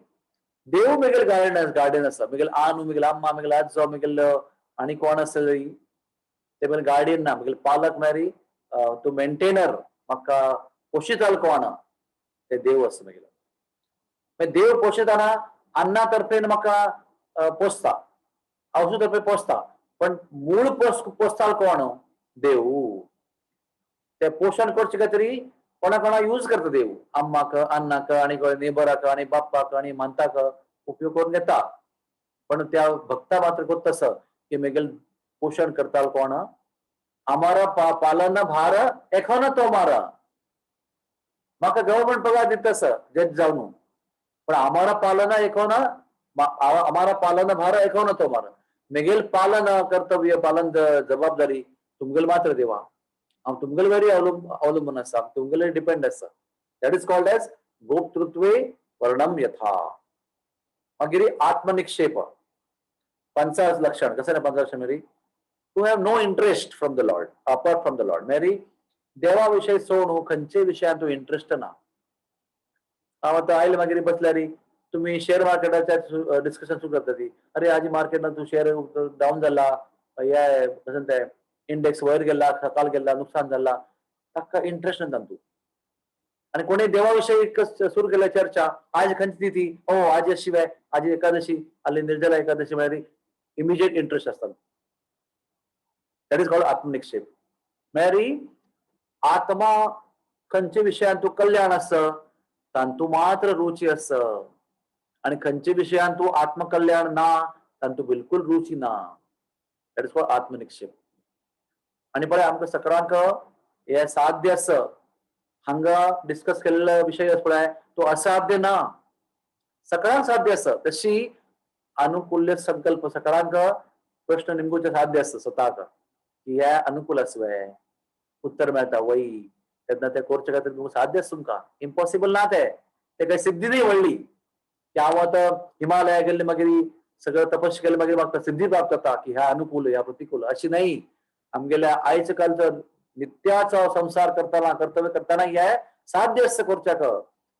Speaker 2: देव म्हगेले गार्डियन आसा. म्हगेले आनू म्हगेले अम्मा म्हगेले आजो म्हगेले आनी कोण आसले ते म्हगेले गार्डियन ना म्हगेले पालक म्हळ्यार टू मेंटेनर म्हाका पोशिताल कोण ते देव आसा म्हगेलो. देव पोषिताना अन्नातर्फे म्हाका पोसता औषधातर्फे पोसता पण मूळ पोसताल कोण देव. ते पोषण करचे खातीर कोणा कोणा यूज करता देव अम्माक अन्नाक आणि नेबराक आणि बाप्पाक आणि मांताक उपयोग करून घेता. पण त्या भक्ता मात्र करता आसा की म्हगेल पोषण करताल कोण आमारा पालन भार एखोन तो मारा. म्हाका गव्हर्नमेंट पगार दिता आसा जज जावन पण हमारा पालन हमारा पालन भार एकोन तो मार म्हगेल पालन कर्तव्य पालन जबाबदारी तुमगेल मात्र देवा हांव तुमगेल वरी अवलंबून आसा तुमगेले डिपेंड आसा. दॅट इज कॉल्ड एज गोप्तृत्वे वर्णम यथा. मागीर आत्मनिक्षेप पंचास लक्षण कसं ना पंचास लक्षण mere to have no interest from the Lord apart from the Lord mere देवाविषयी सोडून खंयचे विशयान तू इंटरेस्ट ना हांव आतां आयले मागीर बसल्यार तुम्ही शेअर मार्केटाच्या डिस्कशन सुरू करता ती अरे आज मार्केटात तू शेअर डाऊन जाला या कसं ते इंडेक्स वयर गेला सकाळ गेला नुकसान झाला ताका इंटरेस्ट ना तू आणि कोणी देवाविषयी सुरू केल्या चर्चा आज खंयची ती हो आज शिवाय आज एकादशी आली निर्जला एकादशी म्हळ्यार इमिजिएट इंटरेस्ट असतात दॅट इज कॉल्ड आत्मनिक्षेप म्हळ्यार आत्मा खंयचे विशयान तू कल्याण आस तांतू मात्र रुची आस आणि खंयचे विशयान तू आत्मकल्याण ना तांतू बिलकुल रुची ना दॅट इज कॉल्ड आत्मनिक्षेप आणि पळय आमकां सकाळांक हे साध्य आस हांगा डिस्कस केलेलो विषय पळय तो असाध्य ना सकाळांक साध्य आस तशी अनुकूल्य संकल्प सकाळांक प्रश्न निमगुचे साध्य आसता स्वताक की हे अनुकूल आसवे उत्तर मेळटा वय तेन्ना ते करचे खातीर तुमकां साध्य आसा तुमकां इम्पॉसिबल ना ते काही सिद्धी नाही व्हडली की हांव आतां हिमालया गेल्ले मागीर सगळं तपश्य केले मागीर म्हाका सिद्धी प्राप्त जाता की ह्या अनुकूल ह्या प्रतिकूल अशी नाही आमगेल्या आयज कालचो नित्याचो संसार करतना कर्तव्य करतना हे साध्य आसता करच्याक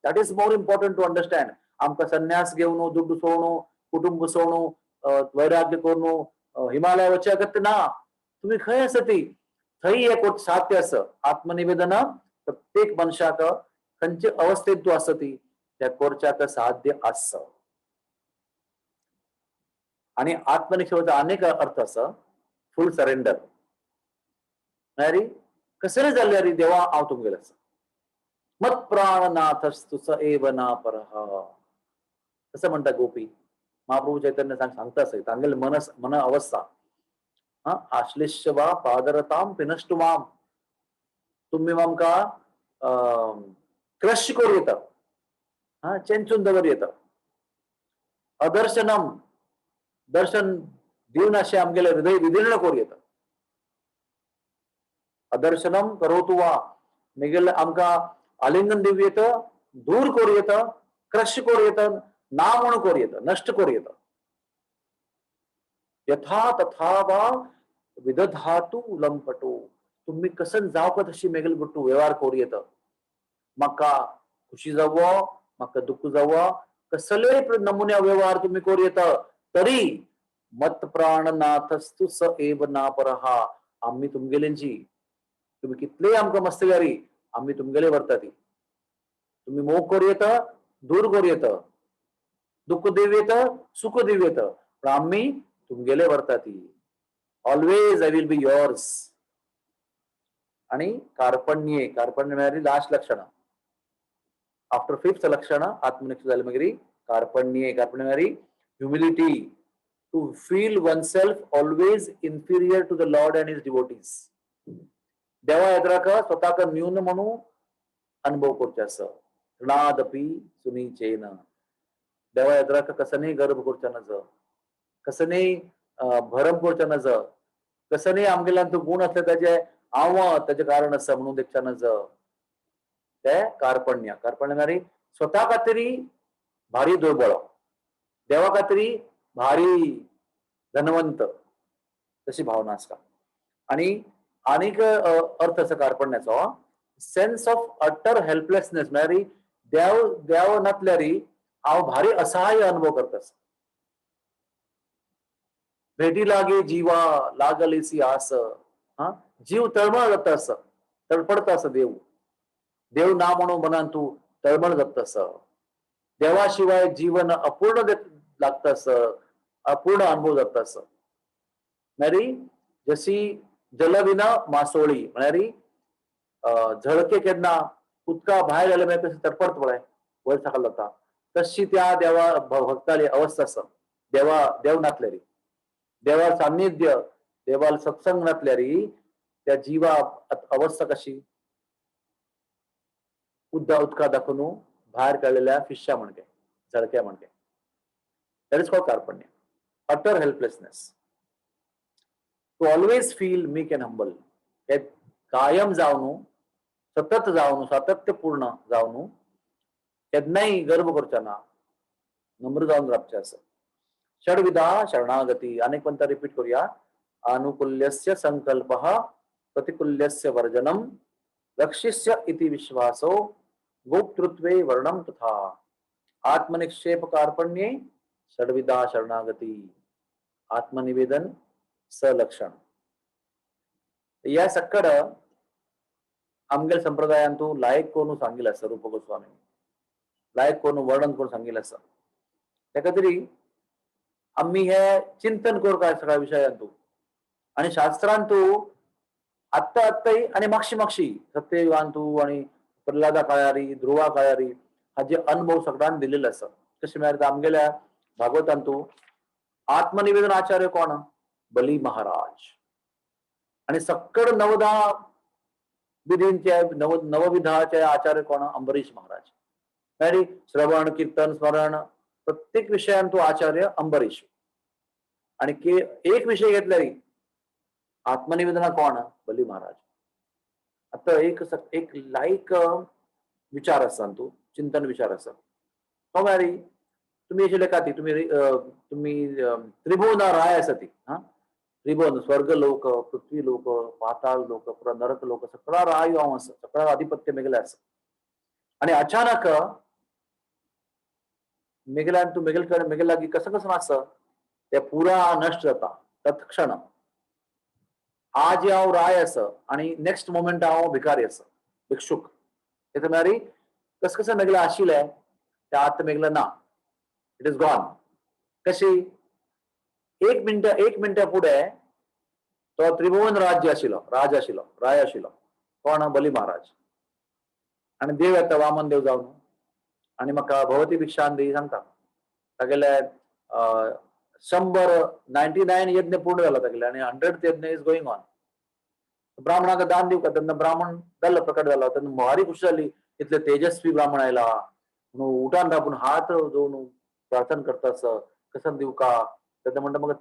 Speaker 2: that is more important to understand आमकां संन्यास घेवन दुड्ड सोडून कुटुंब सोडून वैराग्य करून हिमालया वचचे अगत्य ना तुम्ही खंय आसा ती थंय हे साध्य आस आत्मनिवेदन प्रत्येक मनशाक खंयचे अवस्थेत तू आसा ती त्या करच्याक साध्य आस आणि आत्मनिक्षेपाचा अनेक अर्थ आसा फुल सरेंडर म्हळ्यार कसले जाल्यार देवा हांव तुमगेलो आसा मत प्राणनाथस्तु स एव ना परः कसं म्हणता गोपी महाप्रभू चैतन्य सांगता तांगेल मन अवस्था आश्लिष्य वा पादरताम पिनष्टु माम तुम्ही आमकां क्रश करूं येता चेंचून दवर येता अदर्शनम दर्शन दिवन अशें आमगेले हृदय विदीर्ण करूं येता अदर्शनम करोतु वा मेगेल आमकां आलिंगन दिव येता दूर करूं येता क्रश करूं येता ना म्हणून करूं येता नष्ट करूं येता यथा तथा वा विदधातु लंपटो तुम्ही कसन जावं तशी मेगेल बुट्टू व्यवहार करूं येता म्हाका खुशी जावो म्हाका दुःख जावो कसले नमुन्या व्यवहार तुम्ही करूं येता तरी मत प्राणनाथस्तु स एव ना परः आम्ही तुमगेलेंची तुम्ही कितले आमकां मस्तगारी आम्ही तुमगेले व्हरता ती तुम्ही मोग करूं येता दूर करूं येता दुःख दिव येता सुख दिव येता पण आम्ही तुमगेले व्हरता ती always I will be yours आणि कार्पण्य म्हळ्यार लास्ट लक्षण आफ्टर फिफ्थ लक्षण आत्मनिक्षेप जाले मागीर कार्पण्य म्हळ्यार humility to feel oneself always inferior to the Lord and his devotees देवा येद्राक स्वताक न्यून म्हणून अनुभव करचे आसा ऋणादपि सुनीचेन देवा येद्राक कसनय गर्भ करचे नज कसनय भरम करचे नज कसनय आमगेल्यान तो गुण असले त्याचे हांव त्याचे कारण आसा म्हणून देखचे नज ते कार्पण्य म्हळ्यार स्वता खातीर भारी दुर्बळ देवा खातीर भारी धनवंत तशी भावना आसता आणि आनीक अर्थ आसा कार्पण्याचो सेन्स ऑफ अटर हेल्पलेसनेस म्हळ्यार देव नासल्यार हांव भारी असहाय्य अनुभव करता भेटी लागे जीवा लागलेसी आस जीव तळमळ जाता आसा तडपडता आसा देव ना म्हणून मनान तू तळमळ जाता आसा देवा शिवाय जीवन अपूर्ण लागता आसा अपूर्ण अनुभव जाता आसा म्हळ्यार जशी जलविना मासोळी म्हळ्यार झळके केन्ना उदका भायर गेले मागीर तशी तडपडता पळय वयर सकयल जाता तशी त्या देवा भक्ताली अवस्था आसा देव नासल्यार देवा सान्निध्य देवाल सत्संग नासल्यार त्या जीवा अवस्था कशी उदका दाखवून भायर काडलेल्या फिशा म्हणके झळक्या म्हणके दॅट इज कॉल्ड कार्पण्य utter helplessness to always feel meek and humble हे कायम जावन सतत जावन सातत्यपूर्ण जावन केन्नाय गर्व करचे ना नम्र जाऊन राबचे असं. षडविधा शरणागती. अनेक पंत रिपीट करूया. अनुकूल्यस्य संकल्पः प्रतिकूल्यस्य वर्जनम रक्षिष्य इति विश्वासो गोप्तृत्वे वर्णम तथा आत्मनिक्षेप कार्पण्ये षडविधा शरणागती आत्मनिवेदन सलक्षण. या सक्कड आमगेल संप्रदायांतू लायक कोण सांगितलं असं रूप गोस्वामी लायक कोण वर्णन करून सांगितलं असं. ताका तरी आम्ही हे चिंतन करू काय सगळ्या विषयांतू आणि शास्त्रांतू आत्ता आत्ताही आणि मागशी मागशी सत्ययुगांतू आणि प्रल्हादा काळारी ध्रुवा काळारी हा जे अनुभव सगळ्यांना दिलेला असं. कसे मिळाले आमगेल्या भागवतांतू आत्मनिवेदन आचार्य कोण बली महाराज आणि सक्कड नवदा विधींचे नवविधाचे आचार्य कोण अंबरीश महाराज. आणि श्रवण कीर्तन स्मरण प्रत्येक विषयांतू आचार्य अंबरीश आणि एक विषय घेतल्यारी आत्मनिवेदना कोण बली महाराज. आता एक लाईक विचार असा तू चिंतन विचार असा तो मॅरी तुम्ही याची लेखाती तुम्ही त्रिभुवन राय असती हा त्रिभुवन स्वर्ग लोक पृथ्वी लोक पाताळ लोक पुरा नरक लोक सगळा राय असं सगळा आधिपत्य मेघला असं. आणि अचानक मेघल्यान तू मेघला की कसं कसं असं ते पुरा नष्ट जाता तत्क्षण आज हांव राय असं आणि नेक्स्ट मोमेंट हांव भिकारी असं भिक्षुक. ते मारी कस कसं मेघला आशिल्लें त्या आत मेघला ना इट इज गॉन. कशी एक मिनिट पुढे तो त्रिभुवन राज्य आशिल्लो राय आशिल्लो कोण बली महाराज. आणि देव येता वामन देव जावन आणि म्हाका भवती भिक्षान दी सांगता. तागेले 199 यज्ञ पूर्ण जाला तागेले आणि 100th यज्ञ इज गोइंग ऑन. ब्राह्मणाक दान दिवका तेन्ना ब्राह्मण जाल्लो प्रकट जालो तेन्ना भारी खुशी जाली इतले तेजस्वी ब्राह्मण आयला म्हणून उठान रापून हात जोडून प्रार्थना करता कसं दिवका तेन्ना म्हणटा म्हाका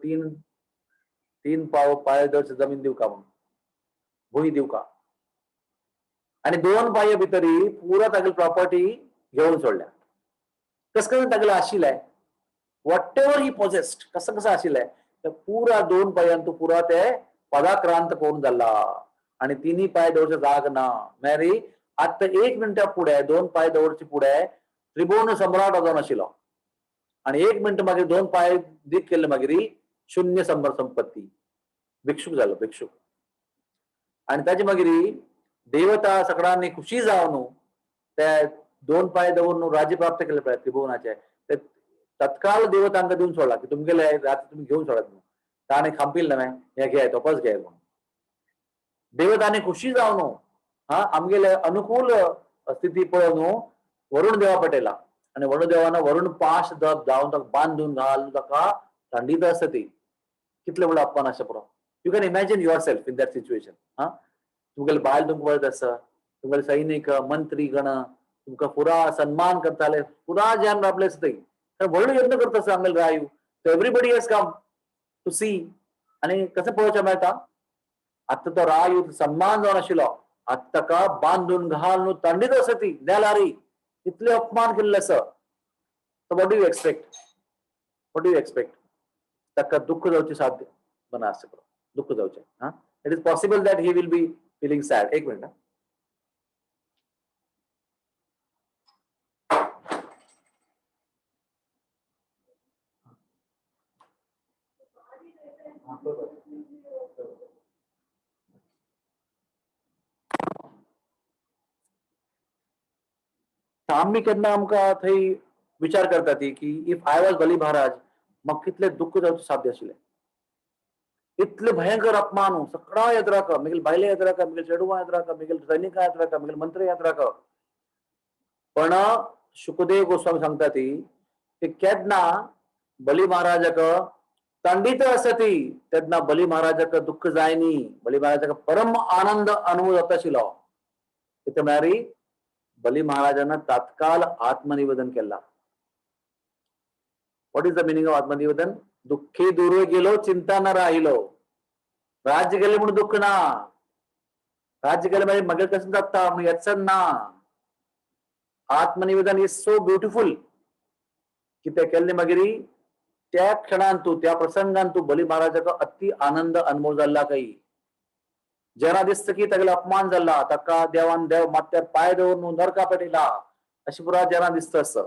Speaker 2: तीन पाय दर्श जमीन दिवका म्हणून भूंय दिवका आणि 2 पाय भितरी पुरा तागेली प्रॉपर्टी घेऊन सोडल्या. कसं तागेलें आशिल्लें वॉट एव्हर ही पॉजेस्ड कसं आशिल्लें ते पुरा 2 पायांतू पुरा ते पदाक्रांत करून जाल्ला आणि 3 पाय दवरचे जाग ना. मॅरी आता 1 मिनिटा पुढे 2 पाय दवरचे पुढे त्रिभुवन सम्राट जावन आशिल्लो आणि 1 मिनिट मागीर 2 पाय दीत केले मागीर शून्य संपत्ती भिक्षुक जालो भिक्षुक. आणि ताचे मागीर देवता सगळ्यांनी खुशी जावन ते 2 पाय दवरून राज्य प्राप्त केले पळय त्रिभुवनाचे ते तत्काळ देवतांक दिवन सोडला की तुमगेले रात्री तुम्ही घेऊन सोडत म्हणून. ताणे खांपिल नव्हे हे घे तोपच घे म्हणून. देवतांनी खुशी जावन हा आमगेले अनुकूल स्थिती पळोवन वरुण देवा पटयला आणि वरुण देवानं वरुण पाश दप जावन ताका बांदून घालून ताका थंडीत आसता ती कितले व्हडलो अपमान आसा पुरो. You can imagine your self in that situation. हा तुमगेले बायल तुमकां पळयत आसा तुमगेले सैनीक मंत्री गण तुमकां पुरा सन्मान करताले पुरा जान राबले आसता व्हडलो यत्न करता आसा आमगेले रायू. So everybody has come to see आणि कसं पळोवचें मेळटा आता तो रायू सन्मान जावन आशिल्लो आता ताका बांदून घालून थंडीत आसा ती नेलारी इतले अपमान केल्ले आसा. So what do you expect ताका दुःख जावचे साध्य बना आसा दुःख जावचें. हा it is possible that he will be feeling sad. एक मिनिट आम्ही केन्ना आमकां थंय विचार करता ती की if I was Bali Maharaj म्हाका कितले दुःख जावचें साध्य आशिल्लें. इतले भयंकर अपमान सगळा येद्राक म्हगेल बायले येद्राक म्हगेल चेडवां येद्राक म्हगेल सैनिकां येद्राक म्हगेल मंत्री येद्राक. पण शुकदेव गोस्वामी सांगता ती की केन्ना बली महाराजाक थंडीत आसा ती तेन्ना बली महाराजाक दुःख जायनी बली महाराजाक परम आनंद अनुभव जाता आशिल्लो. इथे म्हळ्यार बली महाराजानं तात्काळ आत्मनिवेदन केला. What is the meaning of आत्मनिवेदन. दुःखी दूर गेलो चिंता न राहिलो. राज्य गेले म्हणून दुःख ना राज्य गेले म्हणजे मगे कसं जाता म्हणून याचं ना. आत्मनिवेदन इज सो ब्युटिफुल की ते केल्ले मागिरी त्या क्षणान तू त्या प्रसंगान तू बली महाराजाका अति आनंद अनुभव जाल्ला काही जेन्ना दिसता की तागेलो अपमान जाला ताका देवान देव माथ्यार पाय दवरून नरका पेटयला अशी पुरा जेन्ना दिसता आसता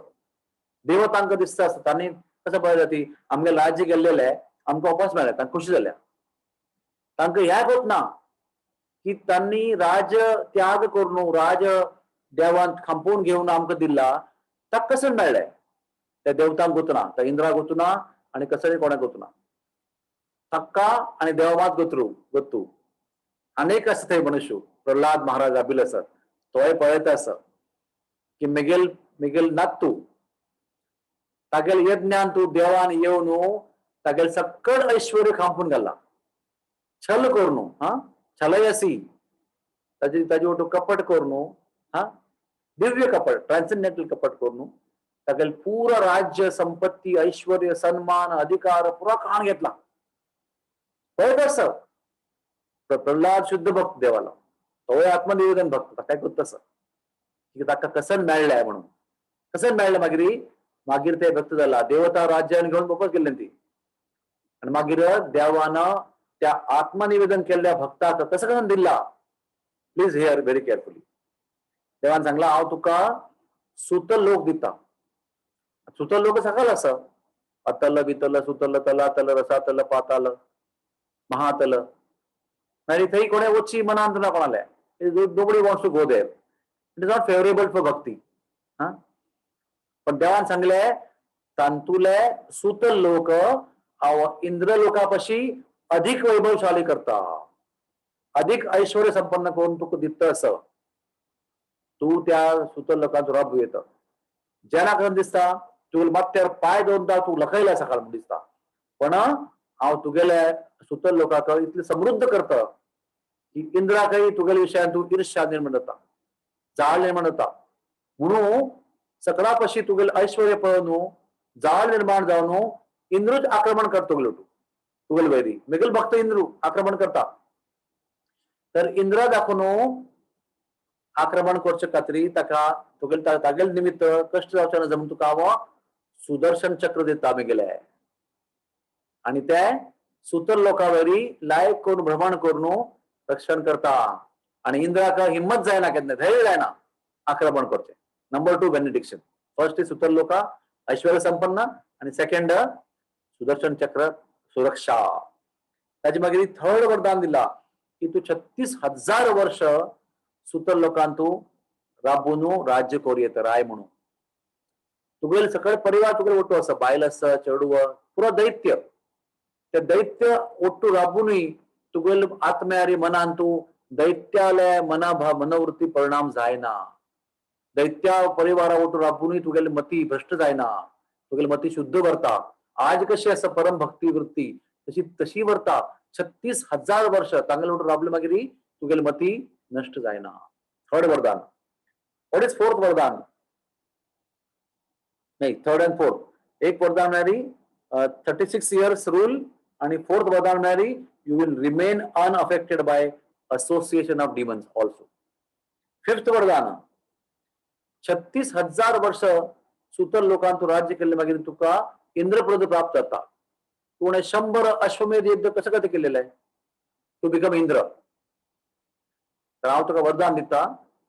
Speaker 2: देव तांकां दिसता आसता तांणी कशें पळयता ती आमगे राज्य गेल्लेले आमकां वापस मेळ्ळे तांकां खुशी जाल्या तांकां ह्या होत ना की तांणी राज त्याग करून राज देवान खांपोवन घेवन आमकां दिला ताका कसन मेळ्ळे त्या देवतांक गुतना त्या इंद्राक गुतना आनी कसले कोणाक गुतना ताका आनी देवमात गोतू अनेक आसा थंय मनुष्य प्रल्हाद महाराज आबिल आसात तोय पळयता आसा की मिगेल नातू तागेल यज्ञान तू देवान येवन तागेल सकळ ऐश्वर्य खांपून घाला छल करून हा छलयसी ताजी वाटो कपट करून हा दिव्य कपट ट्रान्सेंडेंटल कपट करून तागेल पूरा राज्य संपत्ती ऐश्वर्य सन्मान अधिकार पुरा काण घेतला पळयत आसा प्रल्हाद शुद्ध भक्त देवाला तोय आत्मनिवेदन भक्त ताका करता आसा की ताका कसन मेळ्ळें म्हणून कसन मेळ्ळें मागीर ते भक्त जाला देवता राज्यान घेवन वापस गेल्ले ती आनी मागीर देवान त्या आत्मनिवेदन केल्ल्या भक्ताक कसं करून दिला प्लीज हियर व्हेरी केअरफुली देवान सांगला हांव तुका सुतल लोक दिता सुतल लोक सकल आसा अतल बितल सुतल तलातल रसातल पाताल महातल मागीर थंय कोणें वचची मनांत ना कोणाले nobody wants to go there it is not favourable for bhakti हा पण देवान सांगले तांतुले सुतल लोक हांव इंद्र लोकापाशी अधिक वैभवशाली करता अधिक ऐश्वर्य संपन्न करून तुका दिता आसा तू त्या सुतल लोकांचो रब येता जेन्ना करून दिसता तुगेले माथ्यार पाय दवरता तू लखयला सकाळ म्हणून दिसता पण हांव तुगेले सुतल लोकांक इतले समृद्ध करता की इंद्राकय तुगेल्या विशयान तू ईर्ष्या निर्माण जाता जाळ निर्माण जाता म्हणून सकळापाशी तुगेले ऐश्वर्य पळोवन जाळ निर्माण जावन इंद्रूच आक्रमण करता तुगेले वैरी मिगेल भक्त इंद्रू आक्रमण करता तर इंद्रा दाखोवन आक्रमण करचे खातीर ताका तागेल निमित्त कष्ट जावचे ना जमून तुका हांव सुदर्शन चक्र दिता मिगेले आनी ते सुतल लोकां वरी लायक करून भ्रमण करून रक्षण करता आनी इंद्राक हिम्मत जायना केन्ना धैर्य जायना आक्रमण करचे नंबर 2 बेनिडिक्शन फर्स्ट इज सुतल लोका ऐश्वर्य संपन्न आनी सेकंड सुदर्शन चक्र सुरक्षा ताजे मागीर थर्ड वरदान दिला की तू 36,000 वर्ष सुतल लोकांक तू राबून राज्य करूं येता राय म्हणून तुगेले सकळ परिवार तुगेले ओटू आसा बायल आसा चेडूं पुरो दैत्य ते दैत्य ओट्टू राबूनय तुगेले आत्म्यारी मनान तू दैत्याले मनोवृत्ती परिणाम जायना दैत्या परिवारा ओटू राबूनय तुगेले मती भ्रष्ट जायना तुगेले मती शुद्ध करता आज कशी आसा परम भक्ती वृत्ती तशी वर्ता 36,000 वर्ष तांगेले ओटू राबले मागीर तुगेले मती नष्ट जायना थर्ड वरदान व्हॉट इज फोर्थ वरदान नाही थर्ड एंड फोर्थ एक वरदान म्हळ्यार 36 years रूल आणि फोर्थ वरदान म्हळ्यार you will remain unaffected bye association of demons also fifth वरदान 36,000 वर्ष सुतल लोकांक तू राज्य केले मागीर तुका इंद्रपद प्राप्त जाता तू 100 अश्वमेध युद्ध कसं काय केलेलं आहे टू बिकम इंद्र तर हांव तुका वरदान दिता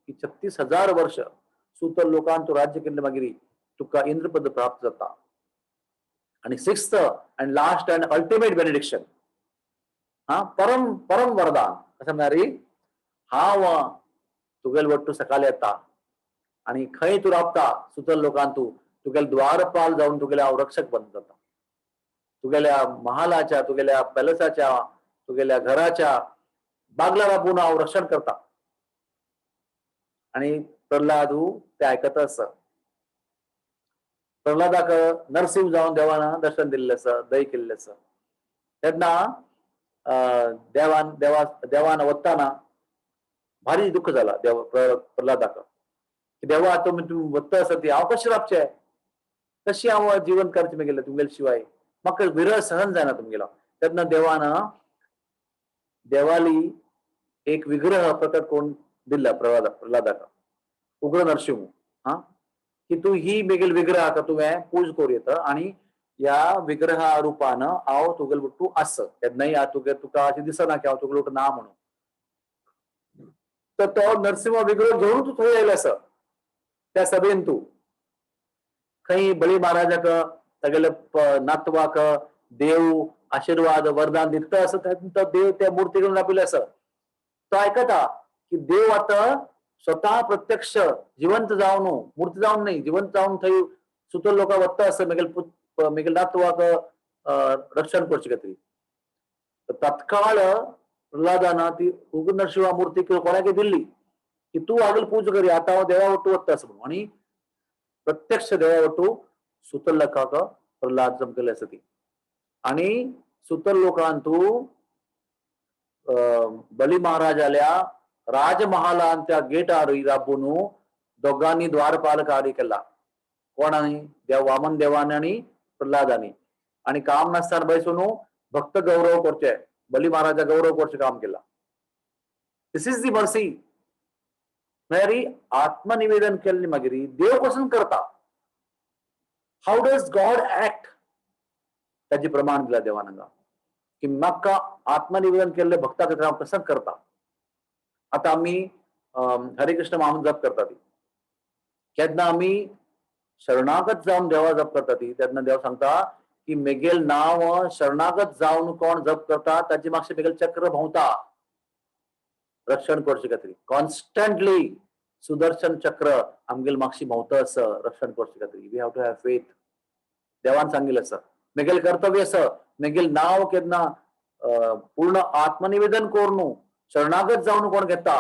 Speaker 2: की 36,000 वर्ष सुतल लोकांक तू राज्य केले मागीर तुका इंद्रपद प्राप्त जाता आणि sixth and last and ultimate benediction हा परम परम वरदान कसं म्हणारी हांव तुगेल वट्टू सकाळी येता आणि खंय तू राबता सुतल लोकांक तू तुगेले द्वारपाल जावन तुगेले हांव रक्षक बंद जाता तुगेल्या महालाच्या तुगेल्या पॅलेसाच्या तुगेल्या घराच्या बागला राबून हांव रक्षण करता आणि प्रल्हाद ते आयकत आसा प्रल्हादाक नरसिंह जावन देवान दर्शन दिल्लें आसा दय केल्लें आसा तेन्ना देवान वताना भारी दुःख जाला प्रल्हादाक देवा तुम्ही वता आसा ती हांव कशें राबचें कशी हांव जीवन करचें म्हगेलें तुमगेले शिवाय म्हाका विरह सहन जायना तुमगेलो तेन्ना देवान देवाली एक विग्रह प्रकट करून दिला प्रल्हादाक उग्र नरसिंह हा की तू ही मेगेल विग्रह का तुवें पूज करूं येता आणि या विग्रहा रूपानं हांव तुगेल तूं आस केन्नाय तुका अशें दिसना की हांव तुगेलो ना म्हणून. तर तो नरसिंह विग्रह घेऊन तू थंय येयला आसा त्या सभेन तू खंय बळी महाराजाक तागेल्या नातवाक देव आशीर्वाद वरदान दिता असं तो देव त्या मुर्ती घेऊन राबिल्लो आसा. तो आयकता की देव आता स्वतः प्रत्यक्ष जिवंत जावन मूर्ती जावन नाही जिवंत जावन थंय सुतर लोकां वत्ता असं मेगेल नातवाक रक्षण करचे खातीर. तत्काळ प्रल्हादान ती उग्र नरसिंहा मूर्ती कोणाक दिल्ली की तू आगल पूज करी आता हांव देवा वट्टू वत्ता असं म्हणून आणि प्रत्यक्ष देवा वट्टू सुतर लोकांक प्रल्हाद जमकेले आसा ती. आणि सुतर लोकांन तू बली महाराजाल्या राजमहालान त्या गेटार राबून दोगांनी द्वारपालकारी केला. कोणानी देव वामन देवानी आणि प्रल्हादानी. आणि काम नासतना बैसून भक्त गौरव करचे बली महाराजा गौरव करचे काम केला. दिस इज दी मर्सी. म्हळ्यार आत्मनिवेदन केल्ले मागीर देव कसं करता. हाऊ डज गॉड ऍक्ट त्याचे प्रमाण दिला देवान हांगा की म्हाका आत्मनिवेदन केल्ले भक्ता खातीर हांव कसं करता. आता आम्ही हरे कृष्ण महामंत्र जप करता ती केन्ना आम्ही शरणागत जावन देवा जप करता ती तेन्ना देव सांगता की मेगेल नांव शरणागत जावन कोण जप करता ताचे मागशे मेगेल चक्र भोंवता रक्षण करचे खातीर. कॉन्स्टंटली सुदर्शन चक्र आमगेल मागशी भोंवता आसा रक्षण करचे खातीर. We have to have faith. देवान सांगिल्लें आसा मेगेल कर्तव्य आसा. मेगेल नांव केन्ना पूर्ण आत्मनिवेदन करून शरणागत जावन कोण घेता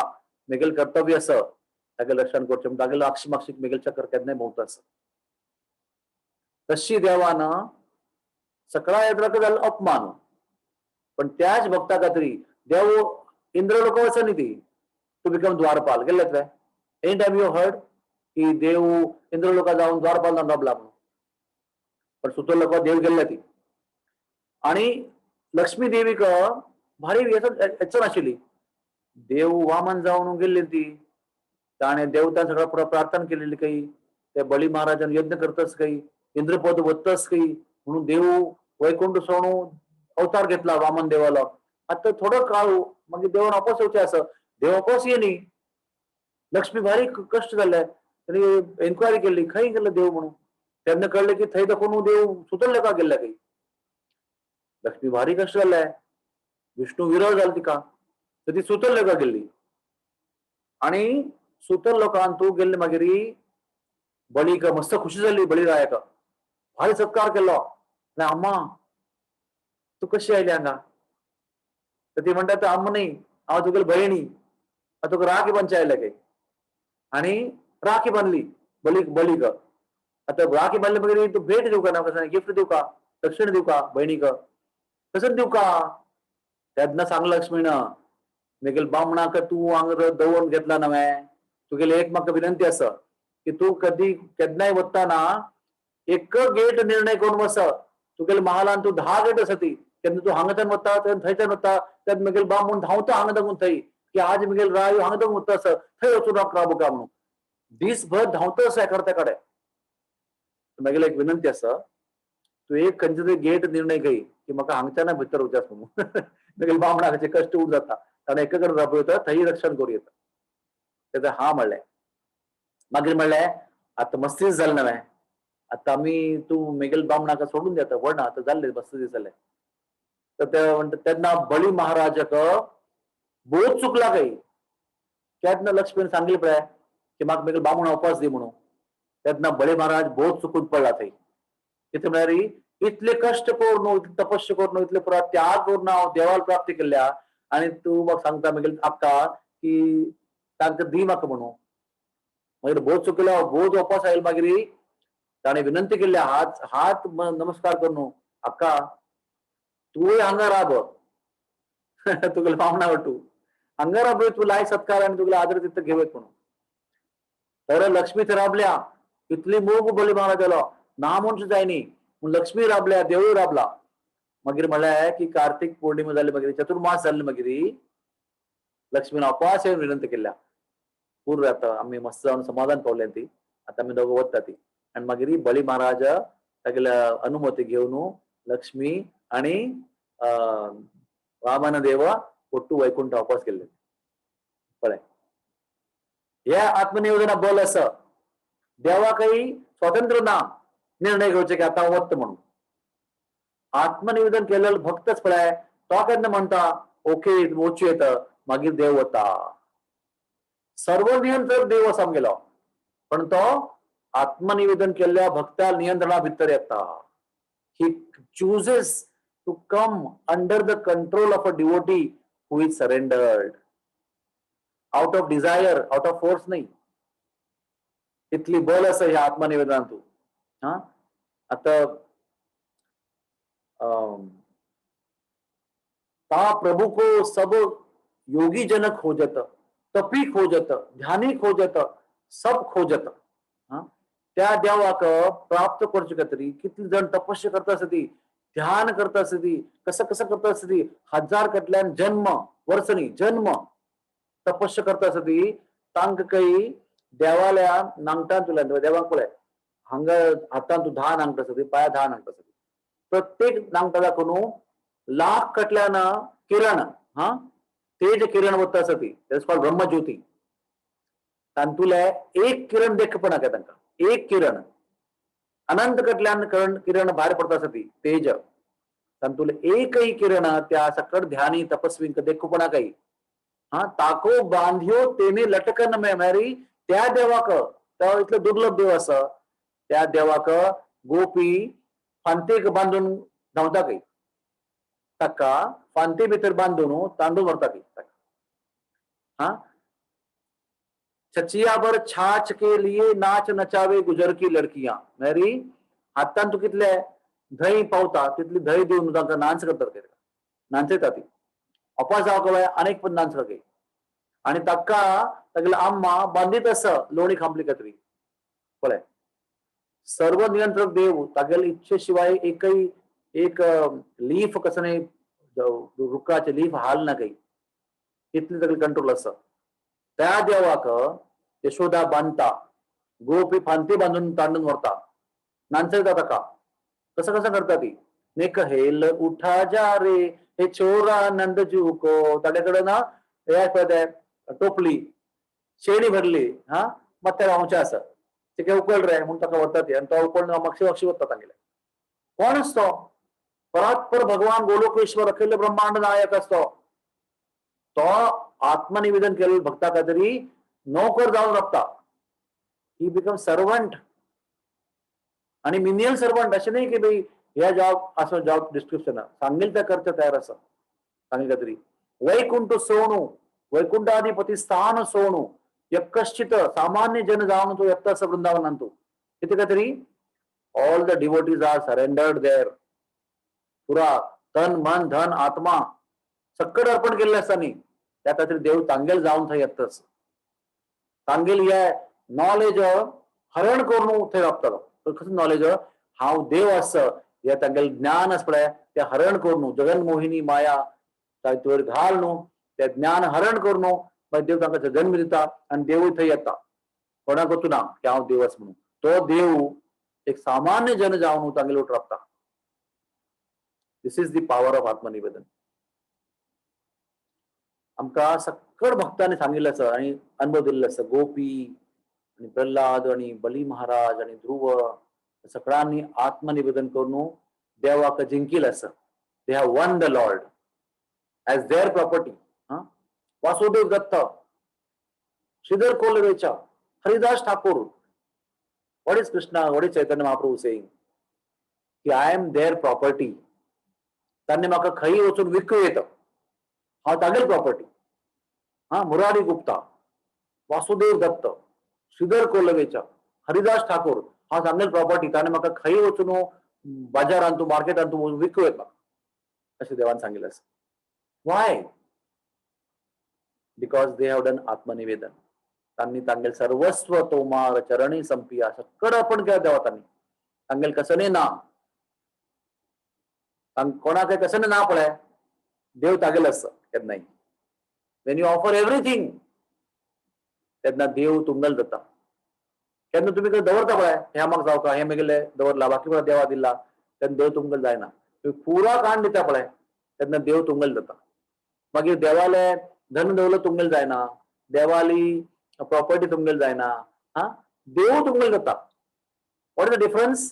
Speaker 2: मेगेल कर्तव्य आसा तागेल रक्षण करचें. तागेलो आक्षी मागशी मेगेल चक्र केन्नाय भोंवता आसा. तशी देवान सकळा येद्राक जाल्लो अपमान पण त्याच भक्ता खातीर देव इंद्रलोक वचना न्ही ती टू बिकम द्वारपाल गेल्ले तुवें. एनी टायम यू हर्ड की देव इंद्रलोका जावन द्वारपाल जावन राबला म्हणून. पण सुतर लोक देव गेल्ले ती. आणि लक्ष्मी देवीक भारी हेच नाशिल्ली. देव वामन जावन गेल्ली ती. ताणे देवतां सगळं प्रार्थना केलेली काही त्या बळी महाराजान यज्ञ करतस काही इंद्रपद वतस काही म्हणून देव वैकुंठ सोडून अवतार घेतला वामन देवाला. आता थोडं काळ मागीर देवान वापस येवचें आसा. देव वापस येयनी. लक्ष्मी भारी कश्ट जाल्ले. ताणी एन्क्वायरी केली खंय गेलो देव म्हणून. तेन्ना कळलें की थंय दाखोवन देव सुतर लोकांक गेल्ले काही. लक्ष्मी भारी कश्ट जाल्ले. विष्णू विरळ जालो तिका तर ती सुतर लोकांक गेल्ली. आणि सुतर लोकांक तू गेल्ले मागीर बळीक मस्त खुशी जाल्ली. बळीरायाक भारी सत्कार केलो. अम्मा तू कशी आयली हांगा. तर ती म्हणटा अम्मा न्ही हांव तुगेली भयणी हांव तुका राखी बांदचे आयले काही. आणि राखी बांदली बळीक. आता राखी बांदले मागीर तू भेट दिवका ना कसं गिफ्ट दिवका दक्षिण दिवका भयणीक कसं दिवका. तेन्ना सांगला लक्ष्मीन मेगेल बामणाक तू हांगा दवरून घेतला नव्हे. तुगेली एक म्हाका विनंती आसा की तू कधी केन्नाय वतना एक गेट निर्णय करून वच. तुगेले महालान तू 10 गेट आसा ती केन्ना तू हांगाच्यान वता थंयच्यान वता तेन्ना मेगेल बामण धांवता हांगा दाखून थंय की आज मेगेल राय हांगा दाखून वता आसा थंय वचून राबुका म्हणून. दीसभर धांवता आसा एकाडे कडेन. मागेल एक विनंती आसा तू एक खंयचे तरी गेट निर्णय घे की म्हाका हांगच्यान भितर वचस म्हणून. मेगेल बामणाचे कश्ट उर जाता ताणें एका कडेन राबयता थंय रक्षण करूं येता. तें हा म्हणलें. मागीर म्हणलें आतां मस्त दीस जालें नव्हे. आता आम्ही तू मेगेल बामणाका सोडून देता वडना आता जाल्ले मस्त दीस जाले. तर ते म्हणटा तेन्ना बळी महाराजाक बोध चुकला काही. तेन्ना लक्ष्मीन सांगले पळय की म्हाका मेगेल बामण उपास दी म्हणून. तेन्ना बळी महाराज बोध चुकून पडला थंय. कितें म्हळ्यार इतले कश्ट करून इतले तपस्या करून इतले पुरा त्याग करून हांव देवाला प्राप्ती केल्या आनी तू म्हाका सांगता मेगेल आक्का की तांकां दी म्हाका म्हणून. मागीर बोध चुकलो. बोध वापस आयलो मागीर ताणें विनंती केली हात नमस्कार करून अक्का तूय हांगा राब तुगेले पावणा वटू हांगा राब तू लाय सत्कार आनी तुगेले आदर तिथं घेवत म्हणून. तर लक्ष्मी थंय राबल्या. इतली मोग बळी महाराज जालो ना म्हणून जायनी पूण लक्ष्मी राबल्या देवूय राबला. मागीर म्हणलें की कार्तिक पौर्णिमा जाली मागीर चतुर्मास जाले मागीर लक्ष्मीन अपास येवन विनंती केल्या पूर्व आता आम्ही मस्त जावन समाधान पावले ती आता मी दोघं वत्ता ती आणि मागीर बळी महाराज तागेल्या अनुमती घेवन लक्ष्मी आणि वामन देव ಒಟ್ಟು वैकुंठ वापस गेले कळ्ळें. ह्या आत्मनिवेदना बल असं देवा काही स्वातंत्र्य ना निर्णय घेवचे की आता वत्त म्हणून. आत्मनिवेदन केलेलं भक्तच पळय तो केन्ना म्हणटा ओके वचू येत मागीर देव वता. सर्व नियंत्रक देव असो आमगेलो पण तो आत्मनिवेदन केल्ल्या भक्ता नियंत्रणा भितर येता. He chooses to come under the control of a devotee who is surrendered out of desire out of force नाही. इतली बल असं ह्या आत्मनिवेदनातून. हा आता ता प्रभु को सब योगी जन खोजत तपी खोजत ध्यानी खोजत सब खोजत. त्या देवाक प्राप्त करचे खातीर कितली जण तपस्या करता आसती ध्यान करता आसती कसं कसं करता आसती हजार कटल्यान जन्म वर्सनी जन्म तपस्या करता आसती तांकां काही देवाल्या नांगटान तुला देवाक पळय हांगा हातान तूं 10 नांगटा आसती पांया 10 नांगटा आसती प्रत्येक नांगटा दाखोवन लाख कटल्यान किरण तेज किरण वता आसती दैट्स कॉल्ड ब्रह्मज्योती. तांतुले एक किरण देखपणा काय तांकां एक किरण अनंत कटल्यान किरण भायर पडता आसती तेज तांतुले एकही किरण त्या सकट ध्यानी तपस्वींक देखपणा काही ताको बांध्यो तेने लटकन में मेरी त्या देवाक तो इतलो दुर्लभ देव आसा त्या देवाक गोपी फांतेक बांधून धांवता काही ताका फांते भितर बांधून तांडून व्हरता काही चचिया भर छाछ के लिए नाच नचावे गुजर की लड़कियां मेरी हातान तू कितले धंय पावता तितली धंय दिवन तांकां नाच करता नाचयता ती अपास जावं अनेक पण नाच काही आणि ताका तागेले आम्मा बांदीत आसा लोणी खांपली खातीर पळय. सर्व नियंत्रक देव तागेले इच्छे शिवाय एकही एक लीफ कसं नाही रुखाचे लीफ हाल ना काही इतली तागेले कंट्रोल आसा. त्या देवाक यशोदा बांधता गोपी फांती बांधून तांडून व्हरता नाचयता ताका कसं कसं करता ती नेक हेल उठा जा रे हे छोरा नंदजू को तागेकडे ना हे टोपली शेणी भरली मग त्या गावचे आसा ते काय उकळ रे म्हणून ताका व्हरता ती आणि तो उकळून मागशी मागशी वता तांगेले. कोण असतो परात्पर भगवान गोलोकेश्वर अखिल ब्रह्मांड नायक असतो. तो आत्मनिवेदन केलेल्या भक्ता खातीर नोकर जाऊन राबता. ही बिकम सर्वंट आणि मिनियल सर्वंट असे नाही की भाई ह्या जॉब असं जॉब डिस्क्रिप्शन सांगेल त्या करता तयार असं सांगेल खातीर. वैकुंठ सोणू वैकुंठाधिपती स्थान सोणू यक्कश्चित सामान्य जन जावन तो एकटा असं वृंदावन आणतो किती खातीर all the devotees are surrendered there. पुरा तन मन धन आत्मा सकट अर्पण केलेले असताना त्या खातीर देव तांगेल जावन थंय येताच. तांगेल हे नॉलेज हरण करून थंय राबतलो. कसं नॉलेज हांव देव आसा हे तांगेल ज्ञान आसा पळय ते हरण करून जगन मोहिनी माया तातूंत घाल न्हू ते ज्ञान हरण करून मागीर देव तांकां जन्म दिता आनी देवूय थंय येता. कोणाक वचूना की हांव देव आसा म्हणून. तो देव एक सामान्य जन जावन तांगेल उठ राबता. दिस इज दी पॉवर ऑफ आत्मनिवेदन. आमकां सकट भक्तांनी सांगिल्लें आसा आणि अनुभव दिल्लो आसा. गोपी आणि प्रल्हाद आणि बली महाराज आणि ध्रुव सगळ्यांनी आत्मनिवेदन करून देवाक जिंकिल्लें आसा. They have won the Lord as their property. Vasudev Datta Shridhar कोल्हवेचा Haridas Thakur what is Krishna what is Chaitanya Mahaprabhu saying की आय एम देअर प्रॉपर्टी. तांणी म्हाका खंय वचून विकूं येता हांव तागेल प्रॉपर्टी. मुरारी गुप्ता वासुदेव दत्त श्रीधर कोल्हवेचा हरिदास ठाकूर हांव तांगेल प्रॉपर्टी. ताणें म्हाका खंय वचून बाजारांत तूं मार्केटांत तूं विकूं येता अशें देवान सांगिल्लें आसा. Why because they have done आत्मनिवेदन. तांणी तांगेल सर्वस्व तोमार चरणी संपिया सकट अर्पण केलें देवा तांणी. तांगेल कसले ना कोणाक कसले ना पळय देव तागेल आसा केन्नाय. वेन यू ऑफर एवरीथिंग तेन्ना देव तुंगल जाता. केन्ना तुम्ही दवरता पळय ह्या म्हाका जावका हे मेगेले दवरला बाकी कोणा देवा दिला तेन्ना देव तुमगेलो जायना तुम्ही पुरा काण दिता पळय तेन्ना देव तुमगेलो जाता मागीर देवाले धन दौलत तुमगेलो जायना देवाली प्रॉपर्टी तुमगेलो जायना हा देव तुमगेलो जाता what is the difference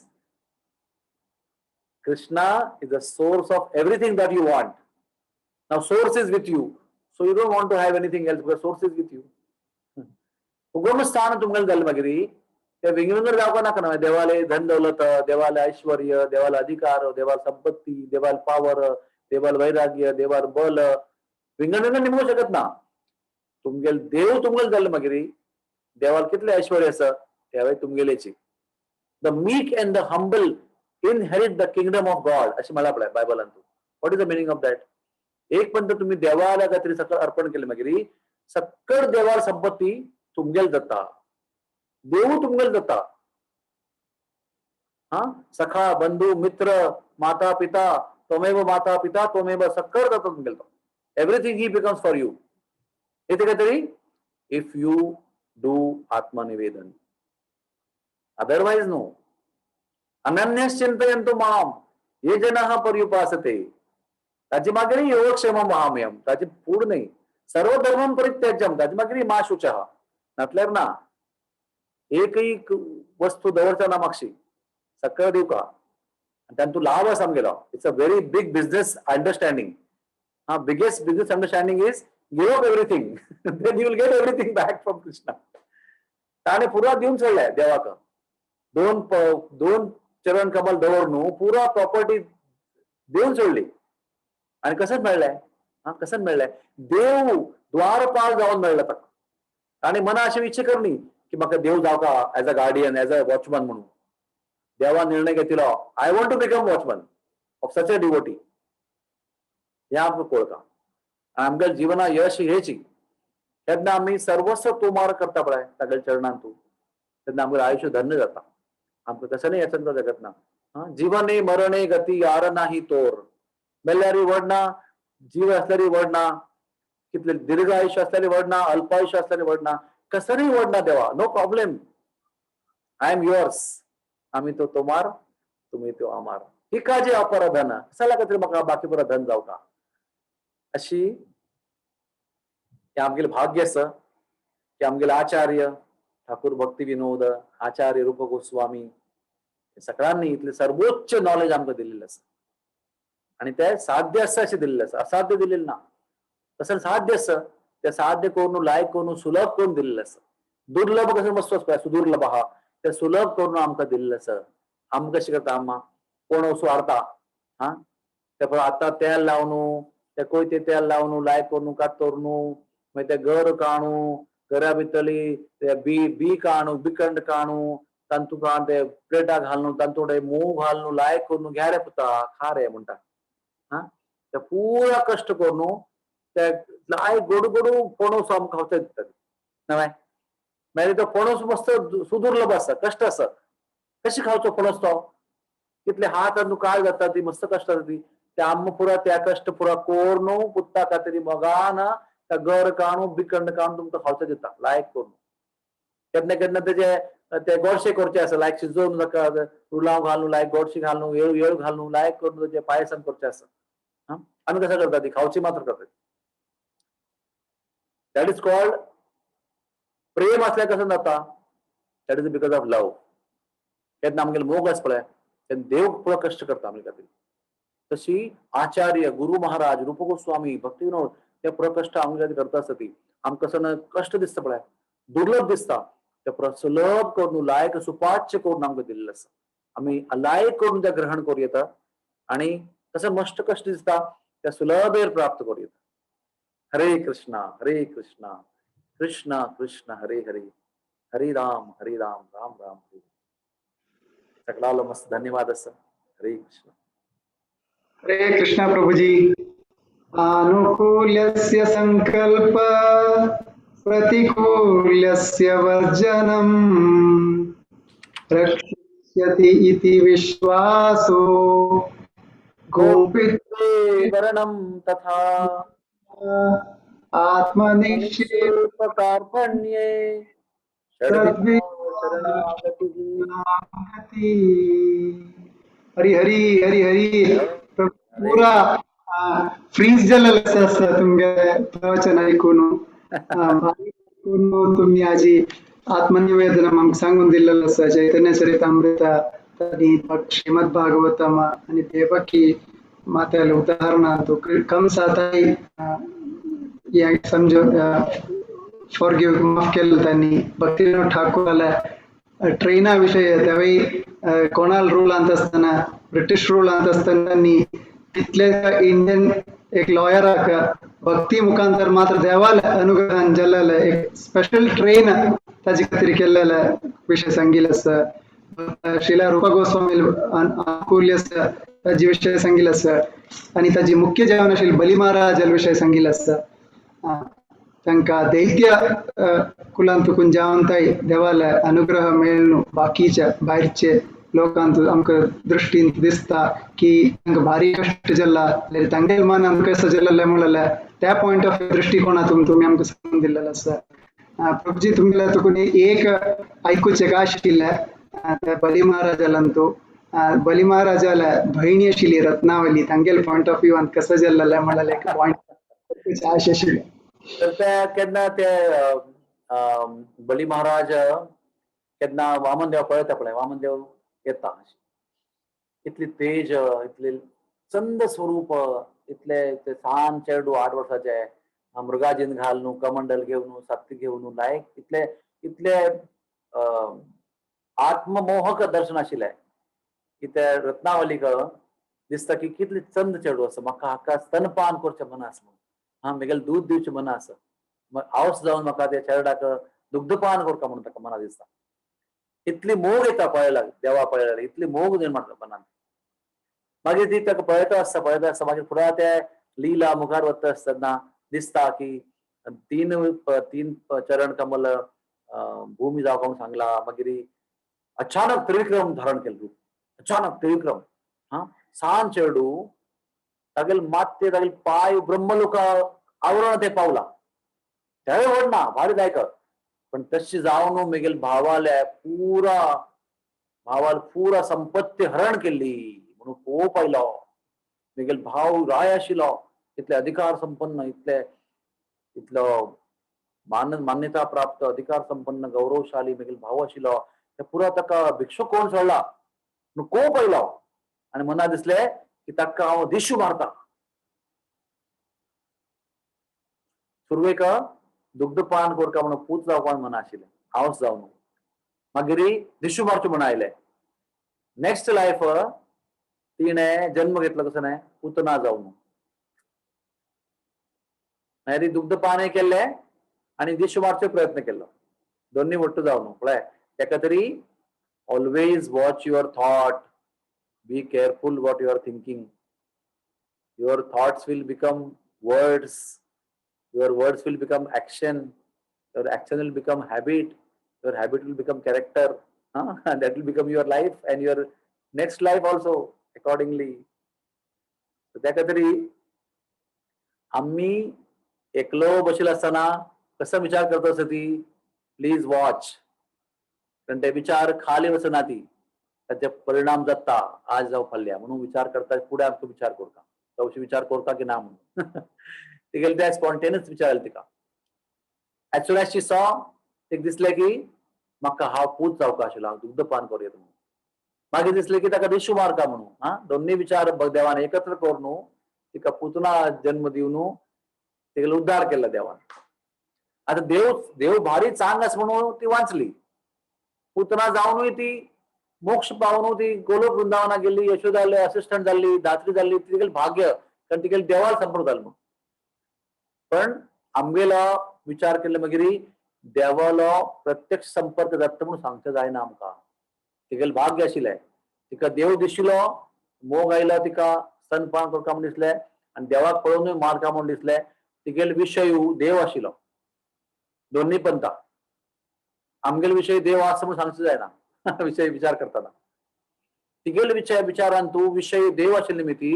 Speaker 2: Krishna is the source of everything that you want. Now source is with you. So you don't want to have anything else because source is with you. उगम स्थान तुमगेलो जालें मागीर ते विंगविंगर जावपा नाका न्हय देवाले धन दौलत देवाले ऐश्वर्य देवाले अधिकार देवाले संपत्ती देवाले पावर देवाले वैराग्य देवाले बल विंगविंगर निमगू शकत ना तुमगेलो देव तुमगेलो जालें मागीर देवाले कितले ऐश्वर्य आसा त्यावेळी तुमगेलेची the meek and the humble inherit the kingdom of God अशी मला पळय बायबलान what is the meaning of that एक पण तुम्ही देवाला काहीतरी सकळ अर्पण केले मागीर सकळ देवाल संपत्ती तुमगेल जाता देव तुमगेल जाता हा सखा बंधू मित्र माता पिता तोमेव सकळ जाता तुमगेल everything he becomes for you येते काहीतरी इफ यू डू आत्मनिवेदन अदरवाइज नो अनन्यश्चिंतयन्तु माम ये जनाः पर्युपासते ताची मागीर योगक्षेमं वहाम्यहं ताची फूड नाही सर्व धर्मं परित्याज्यं ताची मागीर मा शुचः नातल्यार ना एकही वस्तू दवरचा ना मागशी सकळ दिवका तातूंत तूं लाभ आसा आमगेलो it's a very big business understanding हा biggest business understanding is give up everything then you will get everything back from Krishna ताणे पुरा दिवन सोडले देवाक दोन चरण कमल दवर न्हू पुरा प्रॉपर्टी देऊन सोडली आणि कसं मेळ्ळें हा कसं मेळ्ळें देव द्वारपाल जावन मेळ्ळो ताका आणि मना अशी इच्छा करनी की म्हाका देव जावका as a guardian as a watchman म्हणून देवान निर्णय घेतिलो I want to become watchman of such a devotee हे आमकां कळटा आमच्या जिवना यश हेची केन्ना आमी सर्वस्व तोमार करता पळय तागेल्या चरणान तूं तेन्ना आमगेलें आयुश्य धन्य जाता आमकां कसं नाही याचं जगत ना जीवने मरणे गती यार नाही तोर मेल्यारी वडना जीव असल्यारी वडना कितले दीर्घ आयुष्य असल्यारी वडना अल्प आयुष्य असल्यारी वडना कसरी वडना देवा no problem I am yours आम्ही तो तोमार तुम्ही तो आमार ही काजी अपर धन कशाला काहीतरी म्हाका बाकी पुरा धन जावका अशी आमगेले भाग्य आसा की आमगेले आचार्य ठाकूर भक्ती विनोद आचार्य रूप गोस्वामी सगळ्यांनी इतले सर्वोच्च नॉलेज आमकां दिलेलें आसा आणि ते साध्य आसा अशें दिल्लें आसा असाध्य दिलेलें ना तसं साध्य आसा ते साध्य करून लायक करून सुलभ करून दिल्लें आसा दुर्लभ कसं वस्तू आसता सुदुर्लभ आहा ते सुलभ करून आमकां दिल्लें आसा आमकां कशें करता आम्हा कोण वस्तू हाडटा हा ते आतां तेल लावन ते कोयते तेल लावन लायक करून कातोर न्हू मागीर ते घर काणू घरा भितरली ते बी काणू बिकंड काणू तांतूं काण ते प्लेटा घालून तांतूं मोव घालून लायक करून घ्या रे पुता खा रे म्हणटा हा ते पुरा कश्ट करून ते लायक गोडू गोडू पणस आमकां खावचे दितात नव्हे मागीर तो पणस मस्त सुदुर्लभ आसा कश्ट आसा कशें खावचो पणस तो कितले हात तांतूं काळ जाता ती मस्त कश्ट जाता ती ते आम्म पुरा त्या कश्ट पुरा कोरून पुत्ता खातीर मोगान त्या घर काणू बिकंड काणून तुमकां खावचें दिता लायक करून केन्ना केन्ना तेजे ते गोडशे करचे आसा लायक शिजोवन ताका रुलाव घालून लायक गोडशे घालून येळ घालून लायक करून तेजे पायसन करचे आसा आमी कशें करता ती खावची मात्र करता दॅट इज कॉल्ड प्रेम असल्यार कसं जाता दॅट इज बिकॉज ऑफ लव केन्ना आमगेले मोग आसा पळय तेन्ना देव पुरो कश्ट करता आमचे खातीर तशी आचार्य गुरु महाराज रूप गोस्वामी भक्ती विनोद ते पुरो कश्ट आमचे खातीर करता आसता ती आमकां कसं कश्ट दिसता पळय दुर्लभ दिसता ते सुलभ करून लायक सुपाच्य करून आमकां दिल्लें आसा आमी लायक करून ते ग्रहण करूं येता आणि तसं मस्त कश्ट दिसता त्या सुलभेर प्राप्त करूं येता हरे कृष्णा कृष्ण कृष्ण हरे हरे हरे राम राम राम हरे सगळ्याला मस्त धन्यवाद आसा हरे कृष्ण
Speaker 1: हरे कृष्णा प्रभुजी आनुकूल्यस्य संकल्प प्रतिकूल्यस्य वर्जनम् रक्षिष्यति इति विश्वासो गोपित्वे
Speaker 2: वरणं तथा
Speaker 1: आत्मनिश्चेत्
Speaker 2: कार्पण्ये
Speaker 1: तद्विद्या
Speaker 2: शरणागती
Speaker 1: हरी हरी हरी हरी पुरा फ्रीज झालेलं असं तुमगे प्रवचन ऐकून भारी ऐकून तुम्ही आजी आत्मनिवेदन आमक सांगून दिलेलं असं चैतन्य चरितामृत आणि श्रीमद भागवतम आणि देवकी मातेला उदाहरण तो कंस आता या समजो फॉरगिव्ह माफ केलं त्यांनी भक्तीविनोद ठाकूरला ट्रेनाविषयी त्यावेळी कोणाला रूल आणत असताना ब्रिटिश रूल आणत असताना त्यांनी तिथल्या इंडियन एक लॉयर भक्ती मुखांतर मात्र देवाला अनुग्रहान जल्लेलं एक स्पेशल ट्रेन ताजी खातीर केलेलं विषय सांगितलं असतं शिला रूपा गोस्वामी अनुकूल्य ताजी विषय सांगितलं असतं आणि ताजी मुख्य जेवण असेल बली महाराज विषय सांगितलं असतं तांकां दैत्य कुलांतून जावंताय देवाला अनुग्रह मेळून बाकीच्या बाहेरचे लोकांत आमकां दृष्टीन दिसता की तांकां भारी कश्ट जाल्ला तांगेल मन आमकां कसं जाल्लें म्हणलें त्या पॉइंट ऑफ दृष्टिकोनातून तुम्ही आमकां सांगून दिल्लें आसा प्रभुजी तुमगेल्या तुकून एक ऐकूचें का आशिल्लें बली महाराजाला तो बली महाराजाला भयणी आशिल्ली रत्नावली तांगेल पॉइंट ऑफ व्ह्यून कसं जाल्लें म्हणलें एक पॉइंट आश आशिल्लें
Speaker 2: तर त्या केन्ना ते बली महाराज केन्ना वामनदेव पळयता पळय वामनदेव येता इतली तेज इतले चंद स्वरूप इतले ते सान चेडू 8 वर्साचे मृगाजीन घालून कमंडल घेवन सत्य घेवन लायक इतले इतले आत्ममोहक दर्शन आशिल्लें की त्या रत्नावलीक दिसता की कितले चंद चेडू आसा म्हाका हाका स्तनपान करचें मन आसा म्हणून म्हगेलें दूध दिवचें मन आसा हावस जावन म्हाका त्या चेडूक दुग्धपान करता म्हणून ताका मना दिसता इतली मोग येता पळयल्यार देवा पळयल्यार इतली मोग निर्माण मनान मागीर ती ताका पळयता आसता मागीर फुडार ते लीला मुखार वता आसतना दिसता की तीन चरण कमल भूमी जावपाक सांगला मागीर अचानक त्रिविक्रम धारण केलें अचानक त्रिविक्रम सान चेडू तागेल माते तागेल पाय ब्रह्मलोक आवरण ते पावला त्यावेळी व्हडना भारी दायक पण तशी जावन मेगेल भावाले पुरा संपत्ती हरण केली म्हणून पोप आयलो मेगेल भाव राय आशिल्लो इतले अधिकार संपन्न इतलो मान्यता प्राप्त अधिकार संपन्न गौरवशाली मेगेल भाव आशिल्लो ते पुरा ताका भिक्षुक कोण सोडला म्हणून कोप आयलो आणि मना दिसले की ताका हांव दिशू मारता सुरवेक दुग्धपान करता म्हणून पूत जावपाक मना आशिल्लें हावस जावन मागीर दिशू मारचें म्हणून आयलें नेक्स्ट लायफ तिणें जन्म घेतलो कसो न्हय पुतना जावन मागीर दुग्धपानय केल्लें आनी दिशू मारचो प्रयत्न केलो दोन्ही वट्ट जावन पळय तेका तरी always watch your thought be careful what you are thinking your thoughts will become words your words will become action, your action will become habit, your habit will become character, and that will become your life and your next life also accordingly. So त्या खातीर आम्ही एकलो बशिल्लो आसतना कसो विचार करता आसता प्लीज वॉच कारण ते विचार खाली वचना ती त्याचे परिणाम जाता आज जावं फाल्यां म्हणून विचार करता फुडें आमकां विचार करता तवशी विचार करता की ना म्हणून तिगेले ते स्पॉन्टेनियस विचार आयले तिका एज सून एज शी सॉ तिका दिसलें की म्हाका हांव पूत जावपाक आशिल्लो हांव दुग्धपान करूं म्हणून मागीर दिसलें की ताका दिशू मारता म्हणून दोन्ही विचार देवान एकत्र करून तिका पुतना जन्म दिवन तिगेलो उद्धार केला देवान आता देव भारी चांग आसा म्हणून ती वाचली पुतना जावनूय ती मोक्ष पावन ती गोलोक वृंदावना गेली यशोदा असिस्टंट जाल्ली धात्री जाल्ली तिगेलें भाग्य कारण तिगेलें देवाल संपर्क जालो म्हणून पण आमगेलो विचार केले मागीर देवालो प्रत्यक्ष संपर्क जाता म्हणून सांगचें जायना आमकां तिगेलें भाग्य आशिल्लें तिका देव दिशिल्लो मोग आयलो तिका स्तनपान करता म्हूण दिसलें आनी देवाक पळोवनूय मारता म्हूण दिसलें तिगेले विशय देव आशिल्लो दोन्ही पंथा आमगेले विशय देव आसा म्हूण सांगचें जायना विशय विचार करतना तिगेले विचारान तूं विशय देव आशिल्ले निमित्ती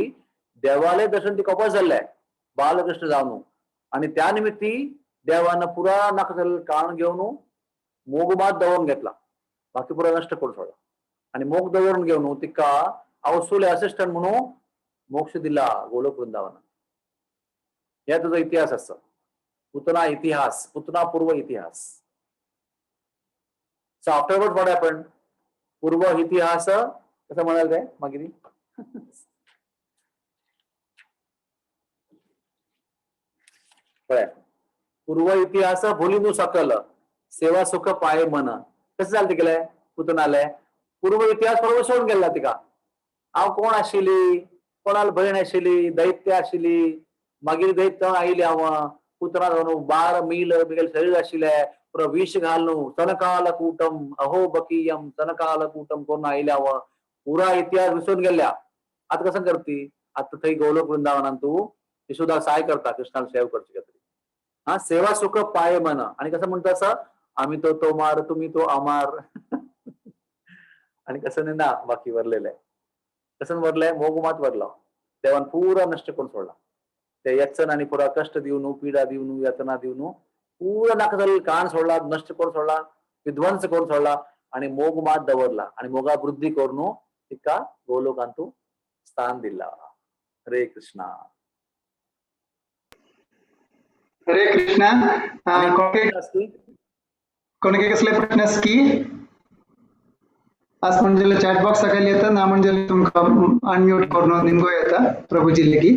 Speaker 2: देवालें दर्शन तिका कपस जाल्लें बालकृष्ण जावन आणि त्या निमित्ती देवानं पुरा नाका जाल्लें कारण घेवन मोग मात दवरून घेतला बाकी पुरा नष्ट करून सोडला आणि मोग दवरून घेऊन तिका अवसुले असिस्टंट म्हणून मोक्ष दिला गोलोक वृंदावन. या तुझा इतिहास असा पुतना इतिहास, पुतना पूर्व इतिहास. So afterwards what happened? पूर्व इतिहास कसं म्हणाल काय मागिरी? पूर्व इतिहास भोलिनू सकल सेवा सुख पाय मन. कसं झालं तिकडे पुतनालय पूर्व इतिहास बरोबर सोडून गेला तिका. हांव कोण आशिल्ली, कोणाला बहीण आशिल्ली, दैत्य आशिल्ली, मागीर दैत्य आयली हांव पुतना जावन 12 मील बिगेल शरीर आशिल्ले पुरो विष घालून तनकाल कूटम अहो बकीयम तनकाल कूटम करून आयले हांव पुरा इतिहास विसरून गेल्या. आता कसं करती? आता थंय गोलोक वृंदावनात तू यशोदा साय करता कृष्णाला सेव करची तरी. हा सेवा सुख पाय मन आणि कसं म्हणतो असं आम्ही तो तोमार तुम्ही तो आमार. आणि कसं नाही ना बाकी वरलेलं आहे. कसं वरलंय मोगमात वरला देवान पुरा नष्ट करून सोडला. ते यत्सन आणि पुरा कष्ट देऊन पीडा देऊन यातना देऊन पुरा नाका झालेलं कान सोडला, नष्ट करून सोडला, विध्वंस करून सोडला आणि मोगमात दवरला आणि मोगा वृद्धी करून तिका गोलोकांतू स्थान दिला. हरे कृष्णा.
Speaker 1: हरे कृष्णा. कोणाके कसले प्रश्न आस की आज म्हणजे चॅट बॉक्स सकाळी येतं ना म्हणजे तुमका अनम्यूट करून निमगो येता प्रभूजी लेगी.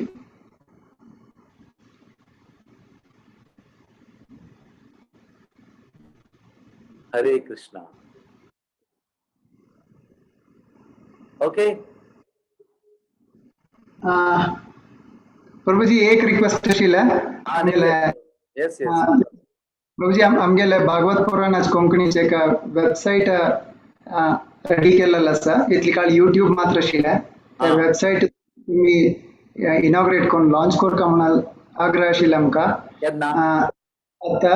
Speaker 2: हरे कृष्णा. ओके
Speaker 1: प्रभूजी एक रिक्वेस्ट आशिल्ले.
Speaker 2: येस येस
Speaker 1: प्रभूजी आमगेले भागवत पुराणाच कोंकणीचे एक वेबसाईट रेडी केलेलं आसा. इतली काळ युट्यूब मात्र आशिल्ले. त्या वेबसाईट तुम्ही इनॉग्रेट करून लॉन्च करता म्हणून आग्रह आशिल्ले आमकां. आता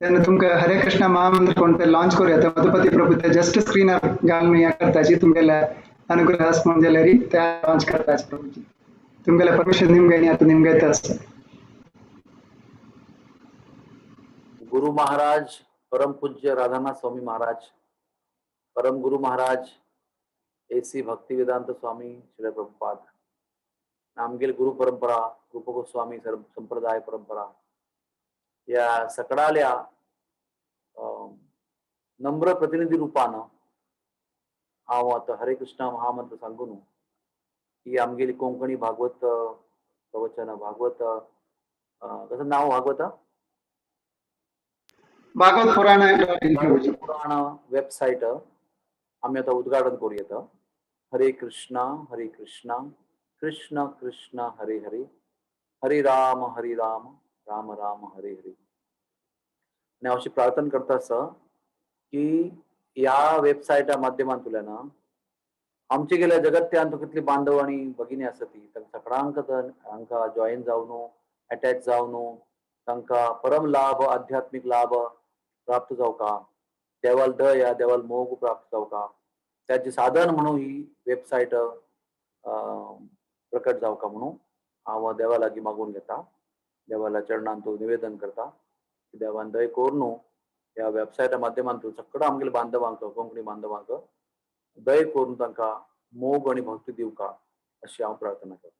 Speaker 1: तेन्ना तुमकां हरे कृष्णा महामंत्र कोण ते लॉन्च करूं येता. मधुपती प्रभू ते जस्ट स्क्रीनर घालून या करताची तुमगेले अनुग्रह आसपावन जाल्यार त्या लॉन्च करताच प्रभूजी. तुमगेले परमिशन निमगे आता निमगे आसा.
Speaker 2: गुरु महाराज परम पूज्य राधानाथ स्वामी महाराज, परम गुरु महाराज AC भक्ति वेदांत स्वामी श्री प्रभुपाद, आमगेल गुरु परंपरा रूप गोस्वामी संप्रदाय परंपरा या सगळ्याल्या नम्र प्रतिनिधी रूपानं हांव आता हरे कृष्णा महामंत्र सांगून ही आमगेली कोंकणी भागवत प्रवचन भागवत कसं नाव
Speaker 1: भागवत पुराण
Speaker 2: वेबसाईट आम्ही आता उद्घाटन करू येतं. हरे कृष्णा कृष्ण कृष्ण हरे हरे हरे राम राम राम हरे हरे. आणि अशी प्रार्थना करता असं की या वेबसाईटा माध्यमांतल्यान आमचे गेल्या जगत्यांत कितली बांधव आणि भगिनी आसा ती सगळ्यांक हांकां जॉईन जावन अटॅच जावन तांकां परम लाभ आध्यात्मिक लाभ प्राप्त जावका, देवाल दया देवाल मोग प्राप्त जावका त्याचे साधन म्हणून ही वेबसाईट प्रकट जावका म्हणून हांव देवा लागीं मागून घेता. देवाला चरणांत निवेदन करता की देवान दय करून ह्या वेबसाईटा माध्यमांतून सगळ्या आमगेल्या बांधवांक कोंकणी बांधवांक दय करून तांकां मोग आणि भक्ती दिवका अशी हांव प्रार्थना करता.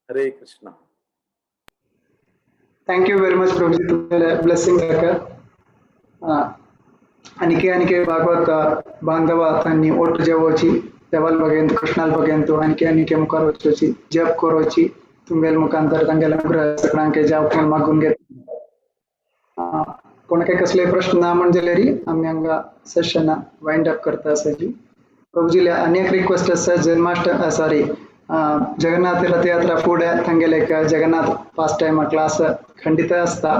Speaker 2: हरे Krishna.
Speaker 1: Thank you very much प्रभुजी. तुमचे ब्लेसिंग अनिके भागवत बांधव तन्नी ओट जेवोची देवाल बगेंतु कृष्णाल बगेंतु अनिके मुखार वचोची जप करोची तुमगेल मुखांतर तांगेल अनुग्रह सगळ्यांके जप मागून घेत. कोणाके कसले प्रश्न ना म्हणजे आम्ही हांगा सेशन वाइंड अप करता आसाची. प्रभुजी अनेक रिक्वेस्ट आसा. जन्माष्टमी जगन्नाथ रथ यात्रा फुडें तांगेले एक जगन्नाथ पास्ट टाइम क्लास खंडित आसता.